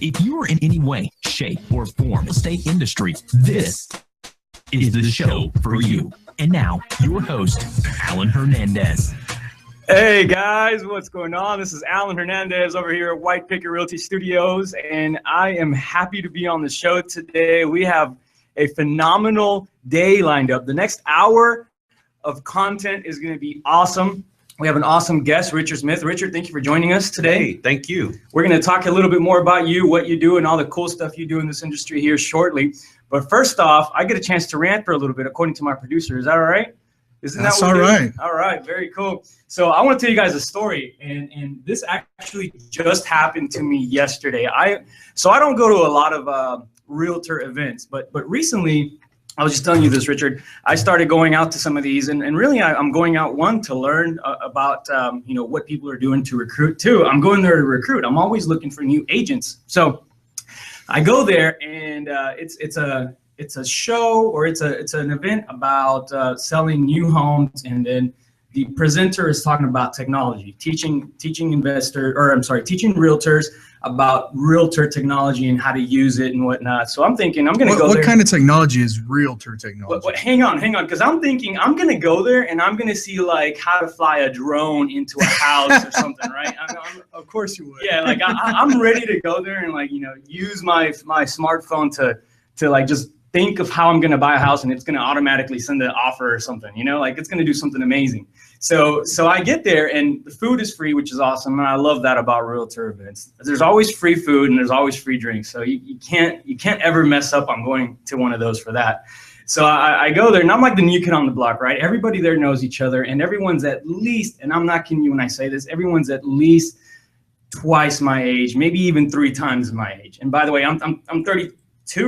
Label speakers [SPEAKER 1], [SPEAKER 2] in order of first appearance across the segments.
[SPEAKER 1] If you are in any way, shape, or form real estate industry, this is the show for you. And now, your host, Alan Hernandez.
[SPEAKER 2] Hey guys, what's going on? This is Alan Hernandez over here at White Picket Realty Studios, and I am happy to be on the show today. We have a phenomenal day lined up. The next hour of content is going to be awesome. We have an awesome guest, Richard Smith. Richard, thank you for joining us today.
[SPEAKER 3] Hey, thank you.
[SPEAKER 2] We're going to talk a little bit more about you, what you do, and all the cool stuff you do in this industry here shortly. But first off, I get a chance to rant for a little bit, according to my producer. Is that all right?
[SPEAKER 4] That's all right.
[SPEAKER 2] All right, very cool. So I want to tell you guys a story, and this actually just happened to me yesterday. So I don't go to a lot of realtor events, but recently, I was just telling you this, Richard, I started going out to some of these, and really I'm going out, one, to learn about what people are doing to recruit. Two, I'm going there to recruit. I'm always looking for new agents. So I go there, and it's a show, or it's an event about selling new homes, and then the presenter is talking about technology, teaching realtors about realtor technology and how to use it and whatnot. So I'm thinking I'm going to go there.
[SPEAKER 4] What kind of technology is realtor technology?
[SPEAKER 2] Hang on, because I'm thinking I'm going to go there and I'm going to see like how to fly a drone into a house or something, right?
[SPEAKER 4] Of course you would.
[SPEAKER 2] Yeah, like I'm ready to go there and use my smartphone to like just think of how I'm going to buy a house, and it's going to automatically send an offer or something, it's going to do something amazing. So I get there, and the food is free, which is awesome. And I love that about realtor events. There's always free food and there's always free drinks. So you can't ever mess up on going to one of those for that. So I go there, and I'm like the new kid on the block, right? Everybody there knows each other, and everyone's at least, and I'm not kidding you when I say this, everyone's at least twice my age, maybe even 3 times my age. And by the way, I'm 32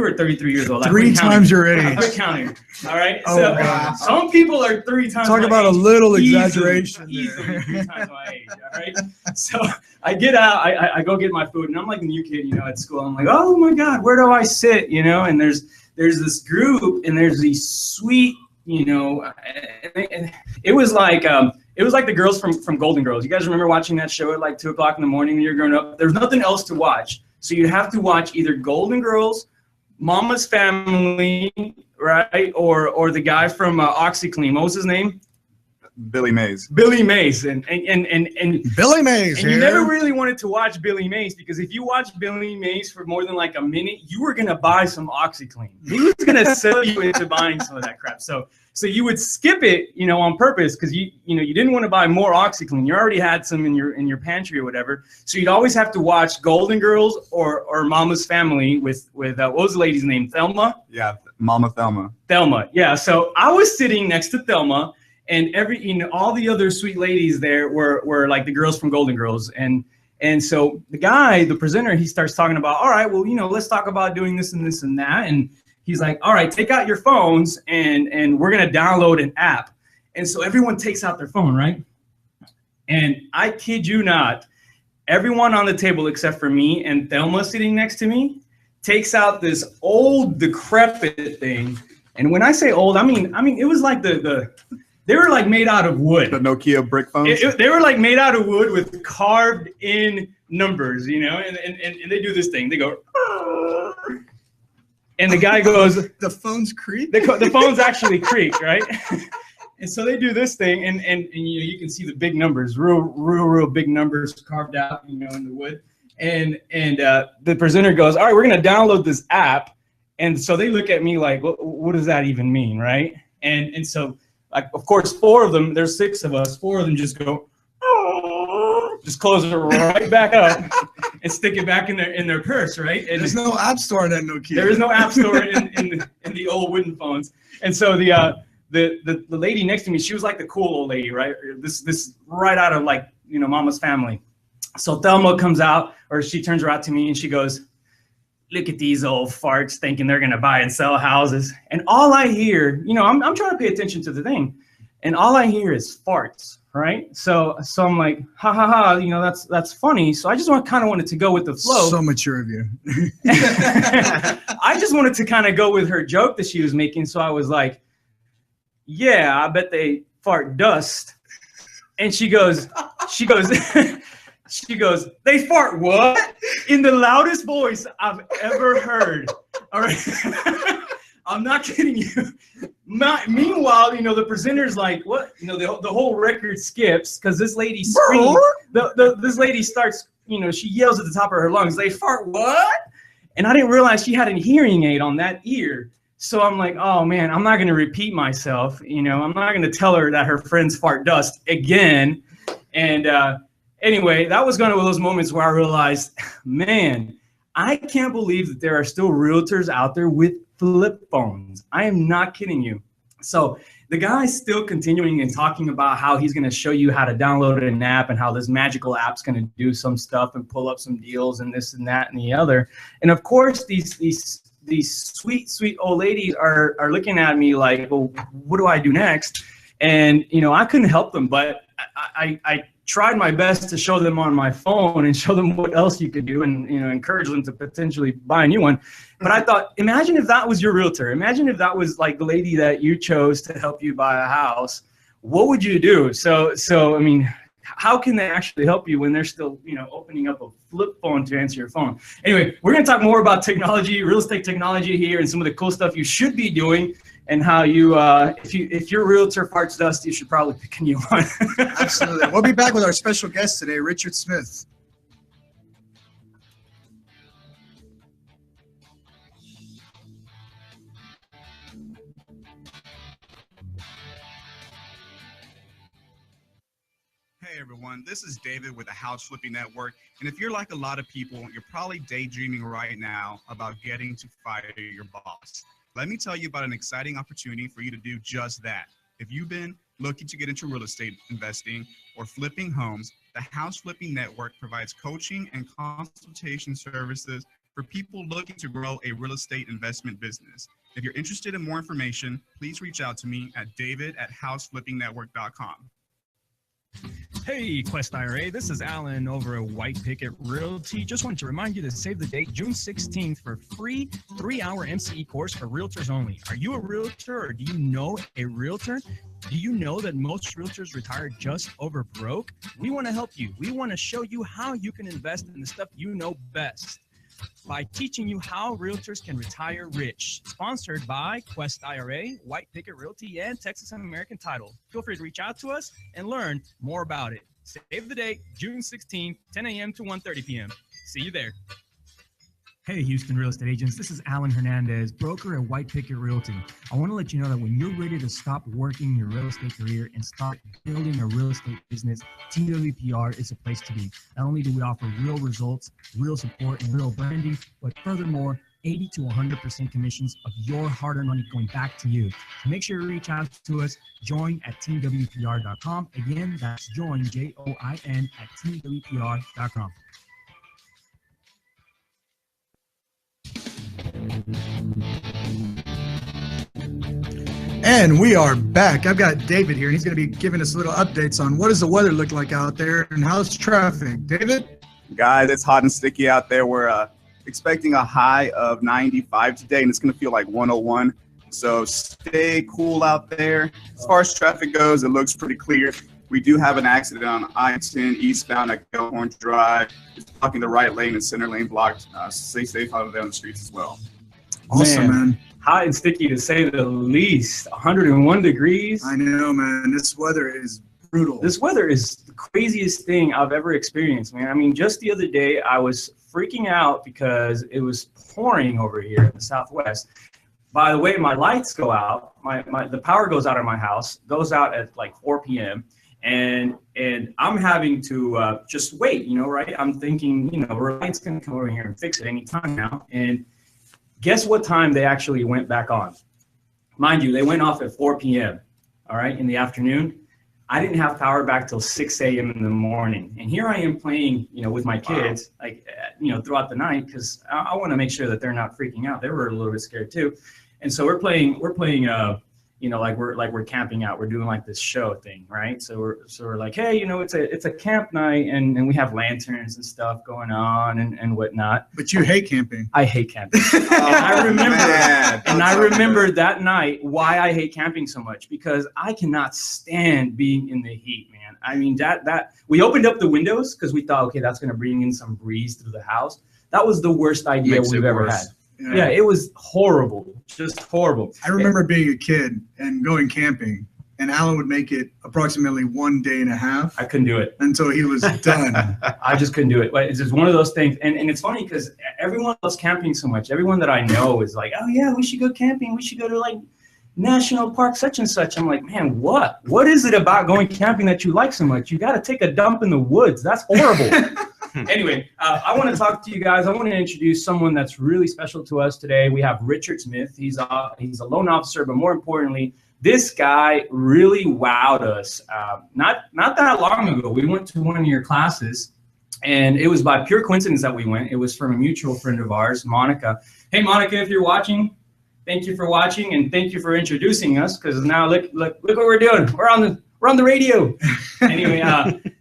[SPEAKER 2] or 33 years old.
[SPEAKER 4] 3 times your age.
[SPEAKER 2] I'm counting. All right.
[SPEAKER 4] Oh,
[SPEAKER 2] so
[SPEAKER 4] God.
[SPEAKER 2] Some people are 3 times.
[SPEAKER 4] Talk
[SPEAKER 2] my
[SPEAKER 4] about
[SPEAKER 2] age.
[SPEAKER 4] a little exaggeration.
[SPEAKER 2] Easily 3 times my age. All right. So I get out. I go get my food, and I'm like the new kid, at school. I'm like, oh my God, where do I sit? And there's this group, and there's these sweet, and it was like the girls from Golden Girls. You guys remember watching that show at like 2 o'clock in the morning when you're growing up? There's nothing else to watch, so you have to watch either Golden Girls, Mama's Family, right? Or the guy from OxyClean. What was his name?
[SPEAKER 3] Billy Mays.
[SPEAKER 2] Billy Mays. And
[SPEAKER 4] Billy Mays.
[SPEAKER 2] And you never really wanted to watch Billy Mays, because if you watch Billy Mays for more than like a minute, you were gonna buy some OxyClean. He was gonna sell you into buying some of that crap. So you would skip it, on purpose, because you didn't want to buy more OxyClean. You already had some in your pantry or whatever. So you'd always have to watch Golden Girls or Mama's Family with what was the lady's name? Thelma?
[SPEAKER 3] Yeah, Mama Thelma.
[SPEAKER 2] Thelma, yeah. So I was sitting next to Thelma, and all the other sweet ladies there were like the girls from Golden Girls. And so the presenter, he starts talking about, all right, well, let's talk about doing this and this and that. And he's like, all right, take out your phones, and we're going to download an app. And so everyone takes out their phone, right? And I kid you not, everyone on the table except for me and Thelma sitting next to me takes out this old, decrepit thing. And when I say old, I mean it was like they were like made out of wood.
[SPEAKER 3] The Nokia brick phones?
[SPEAKER 2] They were like made out of wood with carved in numbers, and they do this thing. They go, and the guy goes,
[SPEAKER 4] the phones creak?
[SPEAKER 2] The phones actually creak, right? And so they do this thing, and you can see the big numbers, real big numbers carved out, in the wood. And the presenter goes, all right, we're going to download this app. And so they look at me like, what does that even mean, right? And so, like, of course, 4 of them, there's 6 of us, 4 of them just go, just close it right back up and stick it back in their purse, right? And
[SPEAKER 4] there's no app store in that Nokia.
[SPEAKER 2] There is no app store in the old wooden phones. And so the lady next to me, she was like the cool old lady, right? This right out of like, Mama's Family. So Thelma comes out, or she turns around to me and she goes, look at these old farts thinking they're going to buy and sell houses. And all I hear, I'm trying to pay attention to the thing, and all I hear is farts, right? So I'm like, ha ha ha, that's funny. So I just kind of wanted to go with the flow.
[SPEAKER 4] So mature of you.
[SPEAKER 2] I just wanted to kind of go with her joke that she was making. So I was like, yeah, I bet they fart dust. And she goes, She goes, they fart what? In the loudest voice I've ever heard. All right. I'm not kidding you. Meanwhile, the presenter's like, what? The whole record skips because this lady screams. This lady starts, she yells at the top of her lungs, they fart what? And I didn't realize she had a hearing aid on that ear. So I'm like, oh man, I'm not going to repeat myself. I'm not going to tell her that her friends fart dust again. And anyway, that was one of those moments where I realized, man, I can't believe that there are still realtors out there with flip phones. I am not kidding you. So the guy's still continuing and talking about how he's going to show you how to download an app and how this magical app's going to do some stuff and pull up some deals and this and that and the other. And of course, these sweet old ladies are looking at me like, well, what do I do next? And, I couldn't help them, but I tried my best to show them on my phone and show them what else you could do and, encourage them to potentially buy a new one. But I thought, imagine if that was your realtor. Imagine if that was like the lady that you chose to help you buy a house. What would you do? So I mean, how can they actually help you when they're still, opening up a flip phone to answer your phone? Anyway, we're going to talk more about technology, real estate technology here, and some of the cool stuff you should be doing, and how you, if your realtor farts dust, you should probably pick a new one.
[SPEAKER 4] Absolutely. We'll be back with our special guest today, Richard Smith.
[SPEAKER 3] Hey everyone, this is David with the House Flipping Network. And if you're like a lot of people, you're probably daydreaming right now about getting to fire your boss. Let me tell you about an exciting opportunity for you to do just that. If you've been looking to get into real estate investing or flipping homes, the House Flipping Network provides coaching and consultation services for people looking to grow a real estate investment business. If you're interested in more information, please reach out to me at david@houseflippingnetwork.com.
[SPEAKER 5] Hey, Quest IRA, this is Alan over at White Picket Realty. Just wanted to remind you to save the date, June 16th, for a free 3-hour MCE course for realtors only. Are you a realtor or do you know a realtor? Do you know that most realtors retire just over broke? We want to help you. We want to show you how you can invest in the stuff you know best by teaching you how realtors can retire rich. Sponsored by Quest IRA, White Picket Realty, and Texas American Title. Feel free to reach out to us and learn more about it. Save the date, June 16th, 10 a.m. to 1:30 p.m. See you there.
[SPEAKER 1] Hey, Houston real estate agents. This is Alan Hernandez, broker at White Picket Realty. I want to let you know that when you're ready to stop working your real estate career and start building a real estate business, TWPR is a place to be. Not only do we offer real results, real support, and real branding, but furthermore, 80 to 100% commissions of your hard-earned money going back to you. So make sure you reach out to us. Join at teamwpr.com. Again, that's join, JOIN, at teamwpr.com.
[SPEAKER 4] And we are back. I've got David here, and he's going to be giving us little updates on what does the weather look like out there and how's traffic. David?
[SPEAKER 3] Guys, it's hot and sticky out there. We're expecting a high of 95 today, and it's going to feel like 101. So stay cool out there. As far as traffic goes, it looks pretty clear. We do have an accident on I-10 eastbound at Gilhorn Drive. It's blocking the right lane and center lane blocked. Stay safe out there on the streets as well.
[SPEAKER 4] Awesome, man.
[SPEAKER 2] Hot and sticky to say the least. 101 degrees.
[SPEAKER 4] I know, man. This weather is brutal.
[SPEAKER 2] This weather is the craziest thing I've ever experienced, man. I mean, just the other day, I was freaking out because it was pouring over here in the Southwest. By the way, my lights go out. The power goes out of my house, goes out at like 4 p.m. And I'm having to just wait, right? I'm thinking, Reliant's going to come over here and fix it anytime now. And guess what time they actually went back on? Mind you, they went off at 4 p.m., all right, in the afternoon. I didn't have power back till 6 a.m. in the morning. And here I am playing, with my kids, throughout the night, because I want to make sure that they're not freaking out. They were a little bit scared too. And so we're playing, like we're camping out. We're doing like this show thing, right? So we're like, hey, it's a camp night, and we have lanterns and stuff going on and whatnot.
[SPEAKER 4] But you hate camping.
[SPEAKER 2] I hate camping. I remember that night why I hate camping so much, because I cannot stand being in the heat, man. I mean, that we opened up the windows because we thought, okay, that's gonna bring in some breeze through the house. That was the worst idea we've ever had. Yeah, it was horrible, just horrible.
[SPEAKER 4] I remember being a kid and going camping, and Alan would make it approximately 1 day and a half.
[SPEAKER 2] I couldn't do it
[SPEAKER 4] until he was done.
[SPEAKER 2] I just couldn't do it. But it's just one of those things, and it's funny because everyone loves camping so much. Everyone that I know is like, oh yeah, we should go camping. We should go to like National Park such and such. I'm like, man, what is it about going camping that you like so much? You got to take a dump in the woods. That's horrible. Anyway, I want to talk to you guys. I want to introduce someone that's really special to us today. We have Richard Smith. He's a loan officer, but more importantly, this guy really wowed us. Not that long ago, we went to one of your classes, and it was by pure coincidence that we went. It was from a mutual friend of ours, Monica. Hey, Monica, if you're watching, thank you for watching, and thank you for introducing us. Because now look what we're doing. We're on the radio. Anyway,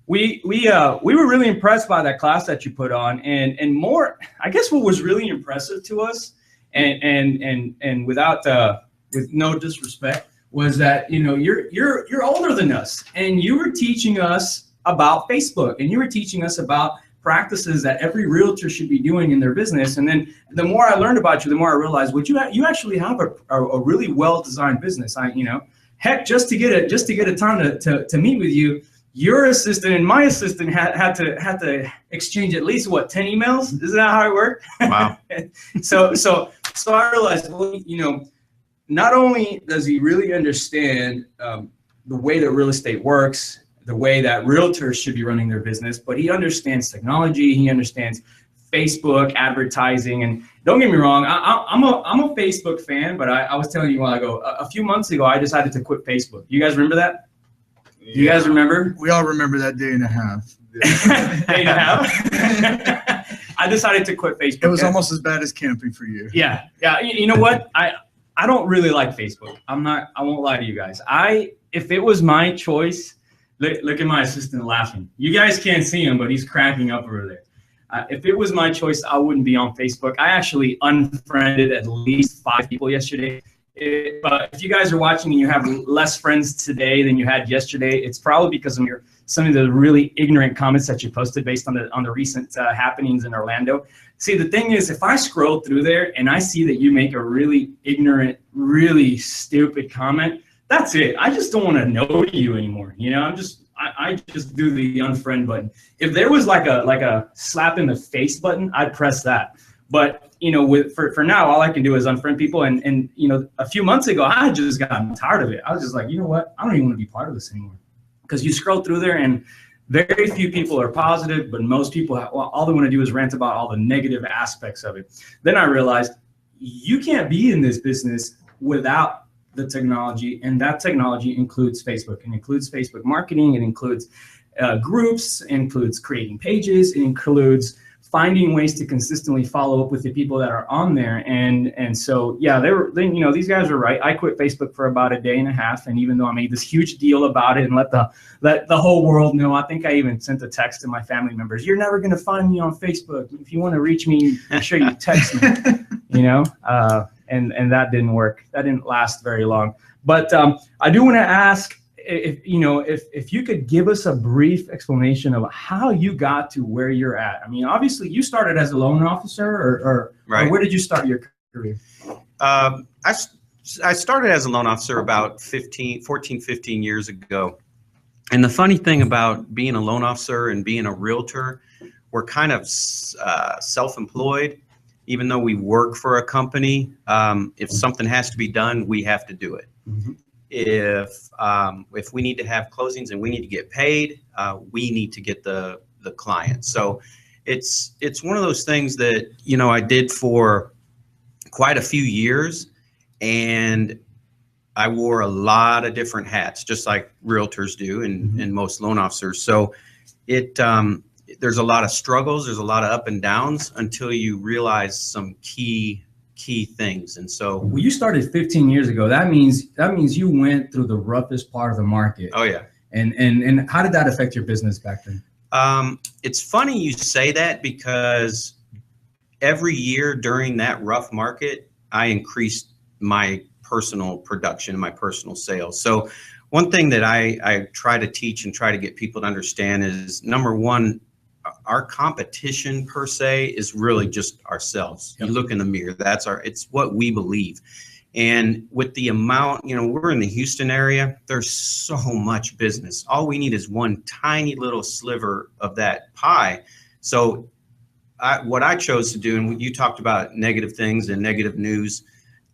[SPEAKER 2] we were really impressed by that class that you put on, and more. I guess what was really impressive to us, and without with no disrespect, was that you're older than us, and you were teaching us about Facebook, and you were teaching us about practices that every realtor should be doing in their business. And then the more I learned about you, the more I realized, you actually have a really well designed business. Heck, just to get a time to meet with you, your assistant and my assistant had to exchange at least 10 emails. Isn't that how it worked?
[SPEAKER 6] Wow.
[SPEAKER 2] So I realized, not only does he really understand the way that real estate works, the way that realtors should be running their business, but he understands technology. He understands Facebook advertising. And don't get me wrong, I'm a Facebook fan, but I was telling you a while ago, a few months ago, I decided to quit Facebook. You guys remember that? Yeah. You guys remember?
[SPEAKER 4] We all remember that day and a half.
[SPEAKER 2] Day and a half? I decided to quit Facebook.
[SPEAKER 4] It was almost as bad as camping for you.
[SPEAKER 2] Yeah. You know what? I don't really like Facebook. I won't lie to you guys. If it was my choice, look at my assistant laughing. You guys can't see him, but he's cracking up over there. If it was my choice, I wouldn't be on Facebook. I actually unfriended at least 5 people yesterday. But if you guys are watching and you have less friends today than you had yesterday, it's probably because of some of the really ignorant comments that you posted based on the recent happenings in Orlando. See, the thing is, if I scroll through there and I see that you make a really ignorant, really stupid comment, that's it. I just don't want to know you anymore. I just do the unfriend button. If there was like a slap in the face button, I'd press that. But for now, all I can do is unfriend people. And a few months ago, I had just gotten tired of it. I was just like, you know what? I don't even want to be part of this anymore. Because you scroll through there and very few people are positive, but most people, all they want to do is rant about all the negative aspects of it. Then I realized you can't be in this business without the technology, and that technology includes Facebook. It includes Facebook marketing. It includes groups. It includes creating pages. It includes finding ways to consistently follow up with the people that are on there. And so, yeah, these guys were right. I quit Facebook for about a day and a half. And even though I made this huge deal about it and let the whole world know, I think I even sent a text to my family members. You're never going to find me on Facebook. If you want to reach me, make sure you text me, and that didn't work. That didn't last very long. But I do want to ask, if you could give us a brief explanation of how you got to where you're at. I mean, obviously you started as a loan officer, or where did you start your career?
[SPEAKER 6] I started as a loan officer about 14, 15 years ago. And the funny thing about being a loan officer and being a realtor, we're kind of self-employed. Even though we work for a company, if something has to be done, we have to do it. Mm-hmm. If we need to have closings and we need to get paid, we need to get the client. So it's one of those things that I did for quite a few years, and I wore a lot of different hats, just like realtors do, and most loan officers. So there's a lot of struggles, there's a lot of up and downs until you realize some key key things. And so,
[SPEAKER 2] well, you started 15 years ago. That means you went through the roughest part of the market.
[SPEAKER 6] oh yeah.
[SPEAKER 2] And how did that affect your business back then?
[SPEAKER 6] It's funny you say that, because every year during that rough market, I increased my personal production, my personal sales. So one thing that I try to teach and try to get people to understand is, number one, our competition per se is really just ourselves.
[SPEAKER 2] Yep.
[SPEAKER 6] You look in the mirror, it's what we believe. And with the amount, we're in the Houston area, there's so much business. All we need is one tiny little sliver of that pie. So what I chose to do, and you talked about negative things and negative news,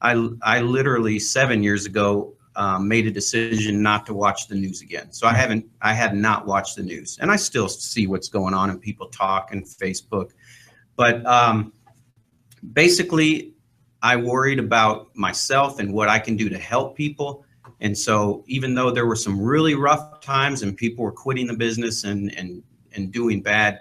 [SPEAKER 6] I literally 7 years ago made a decision not to watch the news again. So I had not watched the news, and I still see what's going on and people talk and Facebook. But basically, I worried about myself and what I can do to help people. And so even though there were some really rough times and people were quitting the business and doing bad,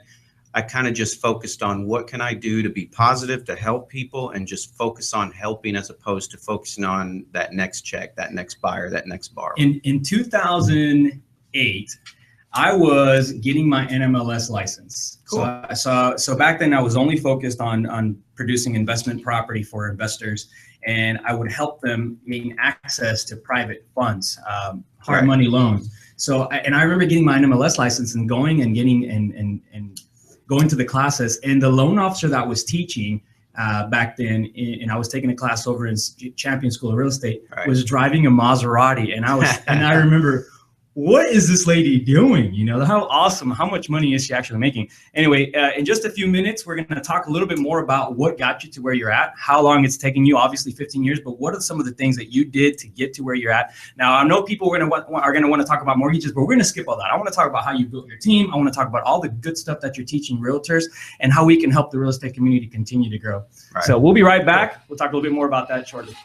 [SPEAKER 6] I kind of just focused on what can I do to be positive, to help people, and just focus on helping as opposed to focusing on that next check, that next buyer, that next borrower.
[SPEAKER 2] In 2008, I was getting my NMLS license.
[SPEAKER 6] Cool.
[SPEAKER 2] So back then I was only focused on producing investment property for investors, and I would help them gain access to private funds, hard money loans. So I remember getting my NMLS license and going and getting and going to the classes, and the loan officer that was teaching back then, and I was taking a class over in Champion School of Real Estate, was driving a Maserati, and I remember, what is this lady doing? How awesome, how much money is she actually making? Anyway, in just a few minutes, we're going to talk a little bit more about what got you to where you're at, how long it's taking you, obviously 15 years, but what are some of the things that you did to get to where you're at? Now, I know people are going to want to talk about mortgages, but we're going to skip all that. I want to talk about how you built your team. I want to talk about all the good stuff that you're teaching realtors and how we can help the real estate community continue to grow. Right. So we'll be right back. We'll talk a little bit more about that shortly.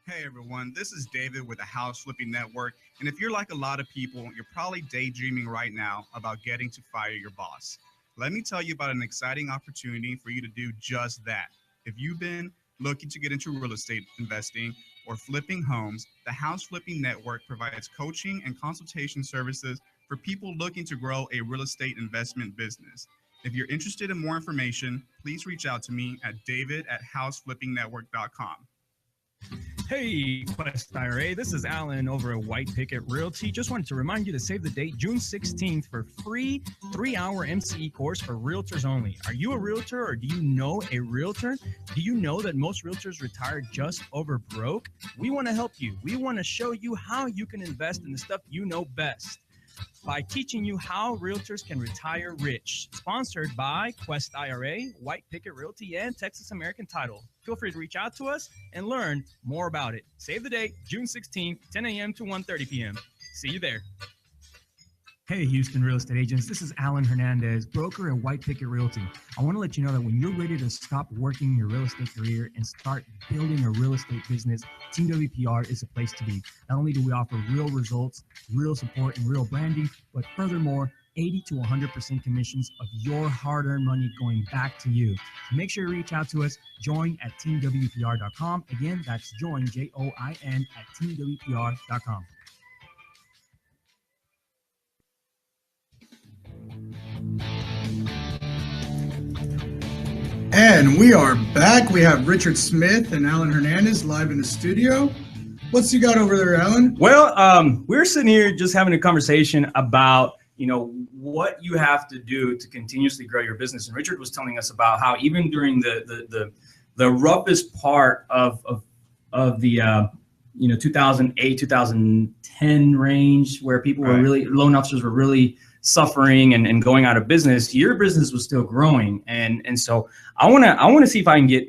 [SPEAKER 3] Hey everyone, this is David with the House Flipping Network. And if you're like a lot of people, you're probably daydreaming right now about getting to fire your boss. Let me tell you about an exciting opportunity for you to do just that. If you've been looking to get into real estate investing or flipping homes, the House Flipping Network provides coaching and consultation services for people looking to grow a real estate investment business. If you're interested in more information, please reach out to me at david@houseflippingnetwork.com.
[SPEAKER 5] Hey, Quest IRA, this is Alan over at White Picket Realty. Just wanted to remind you to save the date, June 16th, for free 3-hour MCE course for realtors only. Are you a realtor, or do you know a realtor? Do you know that most realtors retire just over broke? We want to help you. We want to show you how you can invest in the stuff you know best by teaching you how realtors can retire rich. Sponsored by Quest IRA, White Picket Realty, and Texas American Title. Feel free to reach out to us and learn more about it. Save the date, June 16th, 10 a.m. to 1:30 p.m. See you there.
[SPEAKER 1] Hey, Houston real estate agents. This is Alan Hernandez, broker at White Picket Realty. I want to let you know that when you're ready to stop working your real estate career and start building a real estate business, Team WPR is a place to be. Not only do we offer real results, real support, and real branding, but furthermore, 80 to 100% commissions of your hard-earned money going back to you. So make sure you reach out to us. Join at teamwpr.com. Again, that's join, JOIN, at teamwpr.com.
[SPEAKER 4] And we are back. We have Richard Smith and Alan Hernandez live in the studio. What's you got over there, Alan?
[SPEAKER 2] Well, we're sitting here just having a conversation about, what you have to do to continuously grow your business. And Richard was telling us about how even during the roughest part of the 2008, 2010 range, where people were really, loan officers were really suffering and going out of business, your business was still growing. And so I want to see if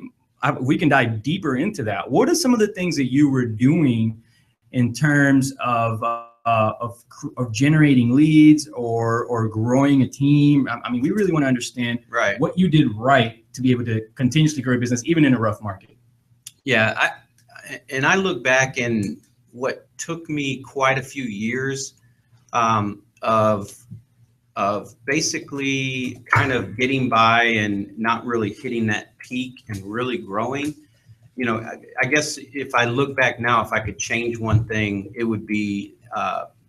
[SPEAKER 2] we can dive deeper into that. What are some of the things that you were doing in terms of generating leads or growing a team? I mean, we really want to understand what you did right to be able to continuously grow your business, even in a rough market.
[SPEAKER 6] Yeah, I look back, and what took me quite a few years of basically kind of getting by and not really hitting that peak and really growing. You know, I guess if I look back now, if I could change one thing, it would be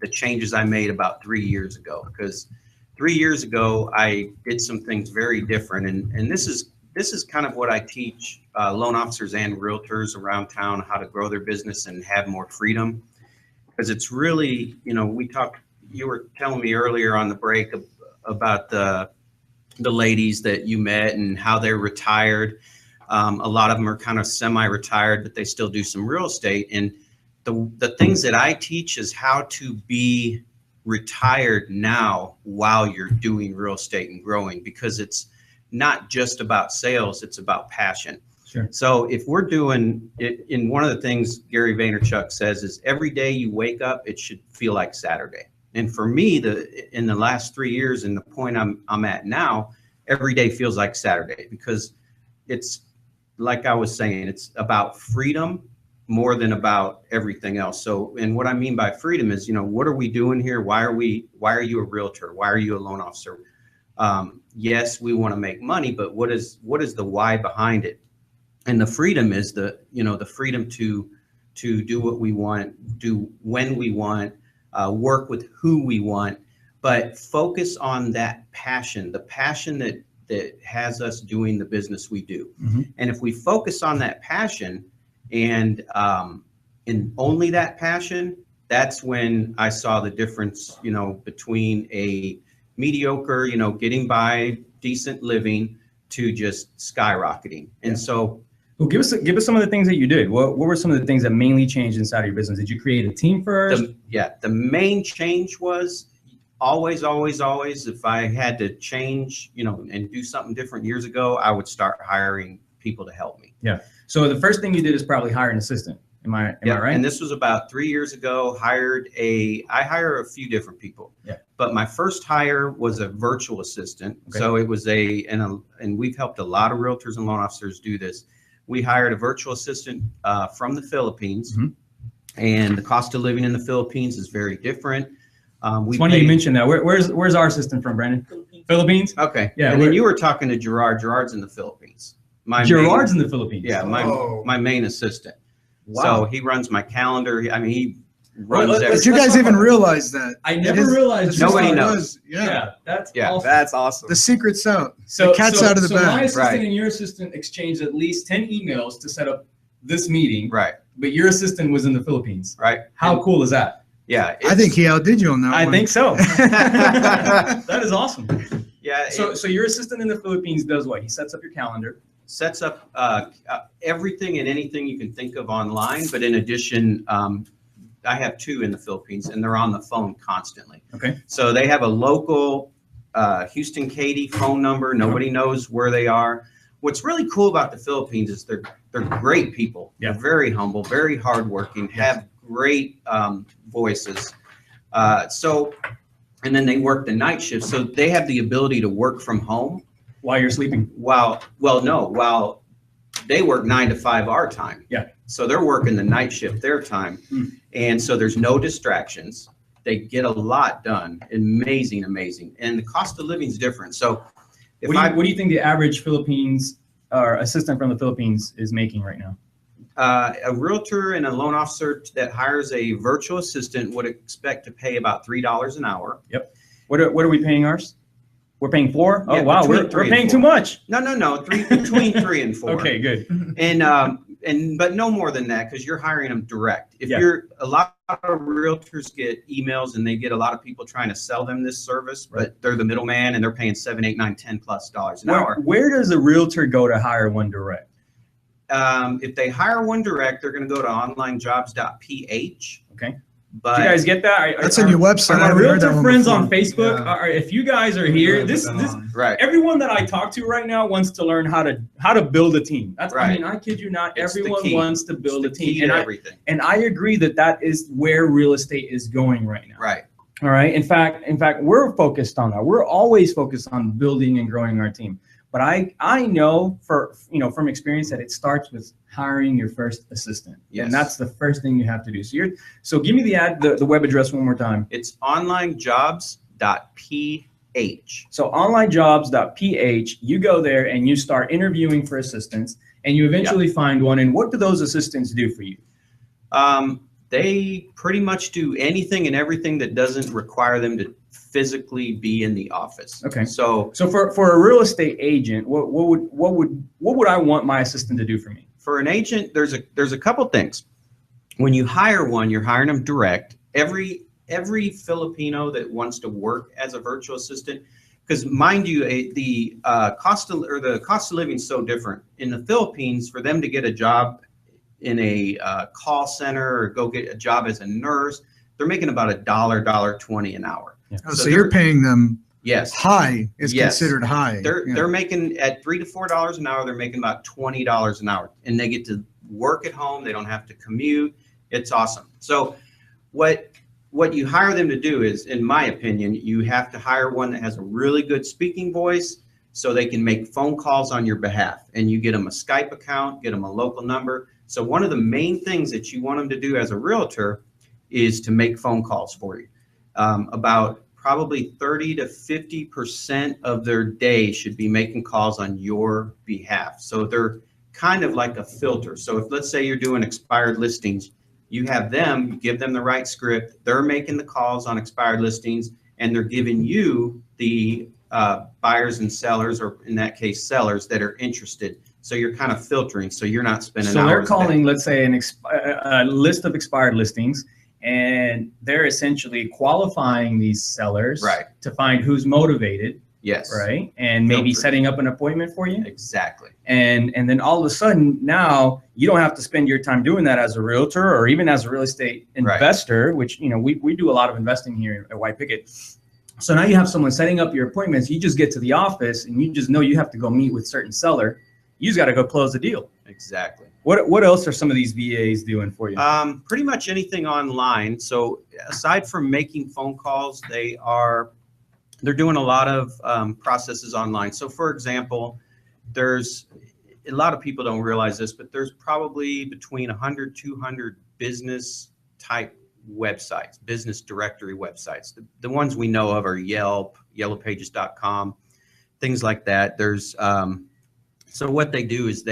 [SPEAKER 6] the changes I made about 3 years ago. Because 3 years ago, I did some things very different. And this is kind of what I teach loan officers and realtors around town, how to grow their business and have more freedom. Because it's really, you know, you were telling me earlier on the break about the ladies that you met and how they're retired. A lot of them are kind of semi-retired, but they still do some real estate. And the things that I teach is how to be retired now while you're doing real estate and growing, because it's not just about sales, it's about passion.
[SPEAKER 2] Sure.
[SPEAKER 6] So if we're doing it, in one of the things Gary Vaynerchuk says is every day you wake up, it should feel like Saturday. And for me, in the last 3 years and the point I'm at now, every day feels like Saturday, because it's like I was saying, it's about freedom more than about everything else. So, and what I mean by freedom is, you know, what are we doing here? Why are you a realtor? Why are you a loan officer? Yes, we want to make money, but what is the why behind it? And the freedom is the freedom to do what we want, do when we want, work with who we want, but focus on that passion, the passion that has us doing the business we do.
[SPEAKER 2] Mm-hmm.
[SPEAKER 6] And if we focus on that passion and only that passion, that's when I saw the difference, you know, between a mediocre, you know, getting by, decent living, to just skyrocketing. And so,
[SPEAKER 2] well, give us some of the things that you did. What were some of the things that mainly changed inside of your business? Did you create a team first?
[SPEAKER 6] The main change was always, if I had to change, you know, and do something different years ago, I would start hiring people to help me.
[SPEAKER 2] Yeah. So the first thing you did is probably hire an assistant. Am I right?
[SPEAKER 6] And this was about 3 years ago. I hire a few different people.
[SPEAKER 2] Yeah.
[SPEAKER 6] But my first hire was a virtual assistant. Okay. So it was and we've helped a lot of realtors and loan officers do this. We hired a virtual assistant from the Philippines,
[SPEAKER 2] mm-hmm.
[SPEAKER 6] and the cost of living in the Philippines is very different.
[SPEAKER 2] It's funny you mentioned that. Where's our assistant from, Brandon? Philippines?
[SPEAKER 6] Okay.
[SPEAKER 2] Yeah.
[SPEAKER 6] And then you were talking to Gerard. Gerard's in the Philippines.
[SPEAKER 2] Gerard's in the Philippines.
[SPEAKER 6] Yeah, my main assistant.
[SPEAKER 2] Wow.
[SPEAKER 6] So he runs my calendar. I mean, he runs everything.
[SPEAKER 4] Did you guys even realize that?
[SPEAKER 2] I never realized.
[SPEAKER 6] Nobody knows.
[SPEAKER 4] Yeah.
[SPEAKER 2] That's
[SPEAKER 6] yeah,
[SPEAKER 2] awesome.
[SPEAKER 3] That's awesome.
[SPEAKER 4] The secret's out. The cat's out of the
[SPEAKER 2] bag. So my assistant
[SPEAKER 6] Right.
[SPEAKER 2] and your assistant exchanged at least 10 emails to set up this meeting.
[SPEAKER 6] Right.
[SPEAKER 2] But your assistant was in the Philippines.
[SPEAKER 6] Right.
[SPEAKER 2] How cool is that?
[SPEAKER 6] Yeah.
[SPEAKER 4] I think he outdid you on that one.
[SPEAKER 2] I think so. That is awesome.
[SPEAKER 6] Yeah.
[SPEAKER 2] So your assistant in the Philippines does what? He sets up your calendar.
[SPEAKER 6] Sets up everything and anything you can think of online. But in addition, I have two in the Philippines, and they're on the phone constantly.
[SPEAKER 2] Okay.
[SPEAKER 6] So they have a local Houston Katy phone number. Nobody knows where they are. What's really cool about the Philippines is they're great people.
[SPEAKER 2] Yeah.
[SPEAKER 6] They're very humble, very hardworking, have great voices. And then they work the night shift, so they have the ability to work from home
[SPEAKER 2] While you're sleeping.
[SPEAKER 6] while they work 9 to 5 our time.
[SPEAKER 2] Yeah.
[SPEAKER 6] So they're working the night shift their time. And so there's no distractions. They get a lot done. Amazing. And the cost of living is different. So
[SPEAKER 2] what do you think the average Philippines or assistant from the Philippines is making right now?
[SPEAKER 6] A realtor and a loan officer that hires a virtual assistant would expect to pay about $3 an hour.
[SPEAKER 2] Yep. What are we paying ours? We're paying 4? Oh,
[SPEAKER 6] Yeah,
[SPEAKER 2] wow. We're paying too much.
[SPEAKER 6] No. Between 3 and 4.
[SPEAKER 2] Okay, good.
[SPEAKER 6] But no more than that, because you're hiring them direct. If
[SPEAKER 2] Yeah.
[SPEAKER 6] a lot of realtors get emails and they get a lot of people trying to sell them this service, but they're the middleman and they're paying $7, $8, $9, $10+ an hour.
[SPEAKER 2] Where does a realtor go to hire one direct?
[SPEAKER 6] If they hire one direct, they're going to go to onlinejobs.ph.
[SPEAKER 2] Okay.
[SPEAKER 6] But
[SPEAKER 2] Do you guys get that?
[SPEAKER 4] That's in your website.
[SPEAKER 2] Are
[SPEAKER 4] I
[SPEAKER 2] my
[SPEAKER 4] haven't heard that
[SPEAKER 2] realtor
[SPEAKER 4] one
[SPEAKER 2] friends
[SPEAKER 4] before.
[SPEAKER 2] on Facebook? If you guys are here, this
[SPEAKER 6] right.
[SPEAKER 2] everyone that I talk to right now wants to learn how to build a team. That's
[SPEAKER 6] Right.
[SPEAKER 2] I mean, I kid you not,
[SPEAKER 6] It's the
[SPEAKER 2] everyone
[SPEAKER 6] key.
[SPEAKER 2] wants to build a
[SPEAKER 6] It's the key
[SPEAKER 2] team.
[SPEAKER 6] to
[SPEAKER 2] And
[SPEAKER 6] everything.
[SPEAKER 2] I agree that is where real estate is going right now.
[SPEAKER 6] Right.
[SPEAKER 2] All right. In fact, we're focused on that. We're always focused on building and growing our team. But I know from experience that it starts with hiring your first assistant.
[SPEAKER 6] Yes.
[SPEAKER 2] And that's the first thing you have to do. So give me the web address one more time.
[SPEAKER 6] It's onlinejobs.ph.
[SPEAKER 2] So onlinejobs.ph, you go there and you start interviewing for assistants, and you eventually find one. And what do those assistants do for you?
[SPEAKER 6] They pretty much do anything and everything that doesn't require them to physically be in the office.
[SPEAKER 2] Okay.
[SPEAKER 6] So
[SPEAKER 2] for a real estate agent, what would I want my assistant to do for me?
[SPEAKER 6] For an agent, there's a couple things. When you hire one, you're hiring them direct. Every Filipino that wants to work as a virtual assistant, because mind you, the cost of living is so different in the Philippines. For them to get a job in a call center or go get a job as a nurse, they're making about $1.20 an hour.
[SPEAKER 2] Yeah.
[SPEAKER 4] Oh, so you're paying them.
[SPEAKER 6] Yes.
[SPEAKER 4] High is
[SPEAKER 6] Yes.
[SPEAKER 4] considered high.
[SPEAKER 6] They're making at $3 to $4 an hour. They're making about $20 an hour, and they get to work at home. They don't have to commute. It's awesome. So what you hire them to do is, in my opinion, you have to hire one that has a really good speaking voice so they can make phone calls on your behalf, and you get them a Skype account, get them a local number. So one of the main things that you want them to do as a realtor is to make phone calls for you. About probably 30 to 50% of their day should be making calls on your behalf. So they're kind of like a filter. So if, let's say you're doing expired listings, you have them, you give them the right script, they're making the calls on expired listings, and they're giving you the buyers and sellers, or in that case, sellers that are interested. So you're kind of filtering, so you're not spending
[SPEAKER 2] So
[SPEAKER 6] hours.
[SPEAKER 2] they're calling, let's say, a list of expired listings, and they're essentially qualifying these sellers to find who's motivated.
[SPEAKER 6] Yes.
[SPEAKER 2] Right. And maybe
[SPEAKER 6] Filter.
[SPEAKER 2] setting up an appointment for you.
[SPEAKER 6] Exactly.
[SPEAKER 2] And then all of a sudden now you don't have to spend your time doing that as a realtor or even as a real estate investor, which, we do a lot of investing here at White Picket. So now you have someone setting up your appointments. You just get to the office and you just know you have to go meet with certain seller. You just got to go close the deal.
[SPEAKER 6] Exactly.
[SPEAKER 2] What else are some of these VAs doing for you?
[SPEAKER 6] Pretty much anything online. So aside from making phone calls, they're doing a lot of processes online. So for example, there's a lot of people don't realize this, but there's probably between 100, 200 business type websites, business directory websites. The ones we know of are Yelp, yellowpages.com, things like that. There's so what they do is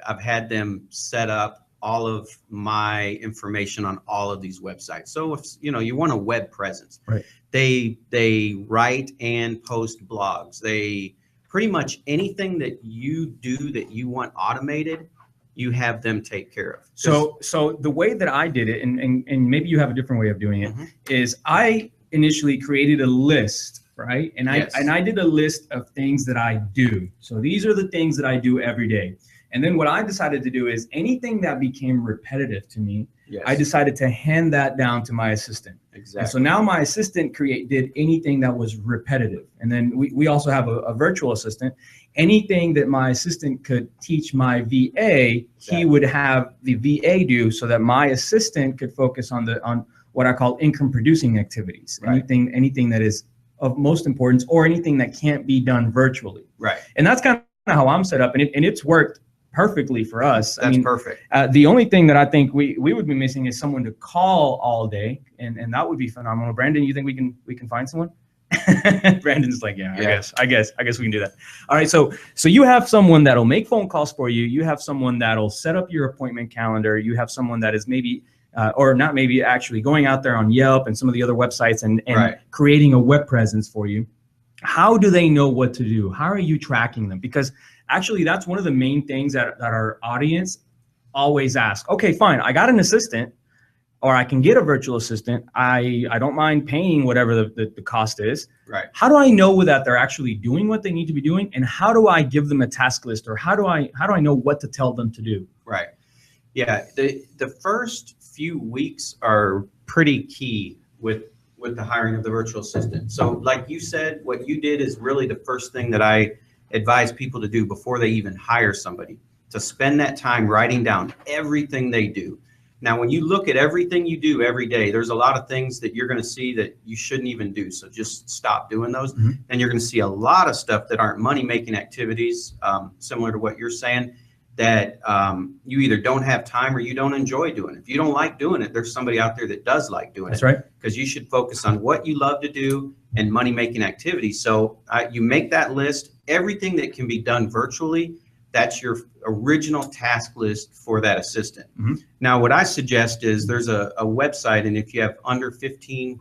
[SPEAKER 6] I've had them set up all of my information on all of these websites. So if you want a web presence, they write and post blogs. They pretty much anything that you do that you want automated, you have them take care of.
[SPEAKER 2] So the way that I did it, and maybe you have a different way of doing it, is I initially created a list, right? And I did a list of things that I do. So these are the things that I do every day. And then what I decided to do is anything that became repetitive to me, I decided to hand that down to my assistant.
[SPEAKER 6] Exactly.
[SPEAKER 2] And so now my assistant did anything that was repetitive. And then we also have a virtual assistant. Anything that my assistant could teach my VA, he would have the VA do, so that my assistant could focus on what I call income producing activities. Anything that is of most importance, or anything that can't be done virtually. Right. And that's kind of how I'm set up, and it's worked perfectly for us.
[SPEAKER 6] That's perfect.
[SPEAKER 2] The only thing that I think we would be missing is someone to call all day, and that would be phenomenal. Brandon, you think we can find someone? Brandon's like, I guess we can do that. All right, so you have someone that'll make phone calls for you. You have someone that'll set up your appointment calendar. You have someone that is maybe or not maybe actually going out there on Yelp and some of the other websites and creating a web presence for you. How do they know what to do? How are you tracking them? Because actually, that's one of the main things that our audience always asks. Okay, fine, I got an assistant, or I can get a virtual assistant. I don't mind paying whatever the cost is. Right. How do I know that they're actually doing what they need to be doing? And how do I give them a task list, or how do I know what to tell them to do? Right.
[SPEAKER 6] Yeah, the first few weeks are pretty key with the hiring of the virtual assistant. So like you said, what you did is really the first thing that I advise people to do before they even hire somebody, to spend that time writing down everything they do. Now, when you look at everything you do every day, there's a lot of things that you're going to see that you shouldn't even do. So just stop doing those. And you're going to see a lot of stuff that aren't money-making activities, similar to what you're saying, that you either don't have time or you don't enjoy doing. If you don't like doing it, there's somebody out there that does like doing it.
[SPEAKER 1] That's right.
[SPEAKER 6] Because you should focus on what you love to do and money-making activities. So you make that list. Everything that can be done virtually, that's your original task list for that assistant. Now, what I suggest is there's a website, and if you have under 15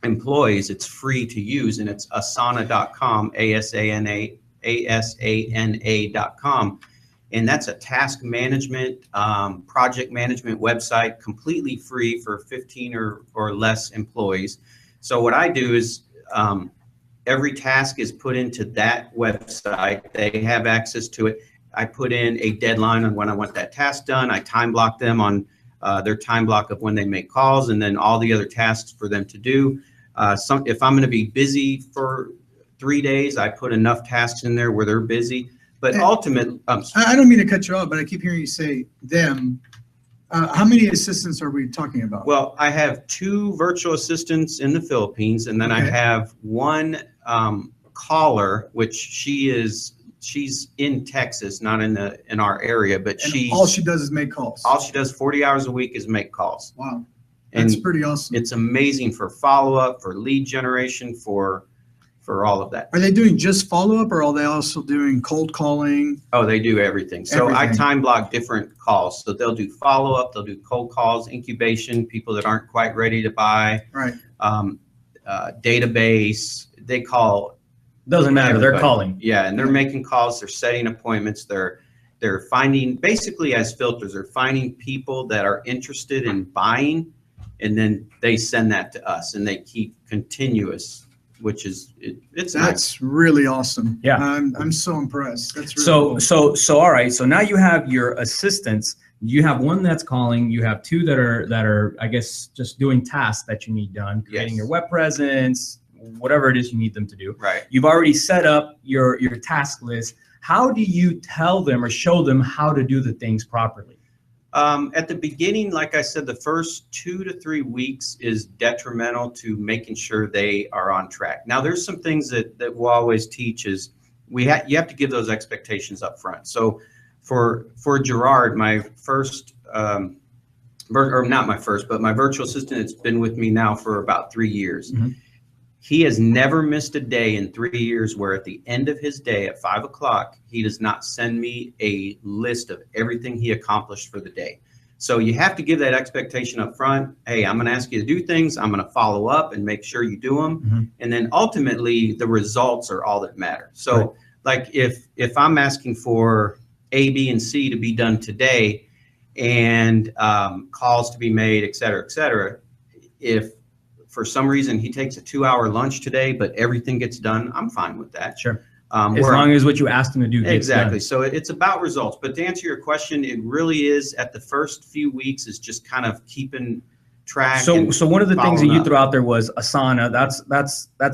[SPEAKER 6] employees, it's free to use, and it's asana.com, ASANA.com. And that's a task management, project management website, completely free for 15 or less employees. So what I do is every task is put into that website. They have access to it. I put in a deadline on when I want that task done. I time block them on their time block of when they make calls, and then all the other tasks for them to do. If I'm going to be busy for 3 days, I put enough tasks in there where they're busy. But ultimately,
[SPEAKER 4] I don't mean to cut you off, but I keep hearing you say them. How many assistants are we talking about?
[SPEAKER 6] Well, I have 2 virtual assistants in the Philippines, and then I have one caller, which she's in Texas, not in our area, but
[SPEAKER 4] all she does is make calls.
[SPEAKER 6] All she does 40 hours a week is make calls.
[SPEAKER 4] Wow, that's
[SPEAKER 6] and
[SPEAKER 4] pretty awesome.
[SPEAKER 6] It's amazing for follow-up, for lead generation, for all of that.
[SPEAKER 4] Are they doing just follow-up, or are they also doing cold calling?
[SPEAKER 6] Oh, they do everything. So I time block different calls. So they'll do follow-up, they'll do cold calls, incubation, people that aren't quite ready to buy.
[SPEAKER 4] Right.
[SPEAKER 6] Database, they call.
[SPEAKER 1] Doesn't matter.
[SPEAKER 6] Everybody.
[SPEAKER 1] They're calling.
[SPEAKER 6] Yeah, and they're making calls. They're setting appointments. They're finding, basically as filters, they're finding people that are interested in buying, and then they send that to us, and they keep continuous, which is it's
[SPEAKER 4] that's nice. Really awesome.
[SPEAKER 1] Yeah,
[SPEAKER 4] I'm so impressed. That's really
[SPEAKER 1] cool. So all right. So now you have your assistants. You have one that's calling. You have 2 that are I guess just doing tasks that you need done, creating your web presence, whatever it is you need them to do.
[SPEAKER 6] Right.
[SPEAKER 1] You've already set up your task list. How do you tell them or show them how to do the things properly?
[SPEAKER 6] At the beginning, like I said, the first 2 to 3 weeks is detrimental to making sure they are on track. Now, there's some things that we'll always teach is you have to give those expectations up front. So for Gerard, my first, or not my first, but my virtual assistant that's been with me now for about 3 years. He has never missed a day in 3 years where at the end of his day at 5 o'clock, he does not send me a list of everything he accomplished for the day. So you have to give that expectation up front. Hey, I'm going to ask you to do things. I'm going to follow up and make sure you do them. And then ultimately the results are all that matter. So like if I'm asking for A, B, and C to be done today and calls to be made, et cetera, if for some reason he takes a 2-hour lunch today, but everything gets done, I'm fine with that.
[SPEAKER 1] Sure. As long as what you asked him to do gets
[SPEAKER 6] exactly
[SPEAKER 1] done.
[SPEAKER 6] So it's about results. But to answer your question, it really is at the first few weeks is just kind of keeping track.
[SPEAKER 1] So one of the things that you
[SPEAKER 6] up.
[SPEAKER 1] threw out there was Asana. That's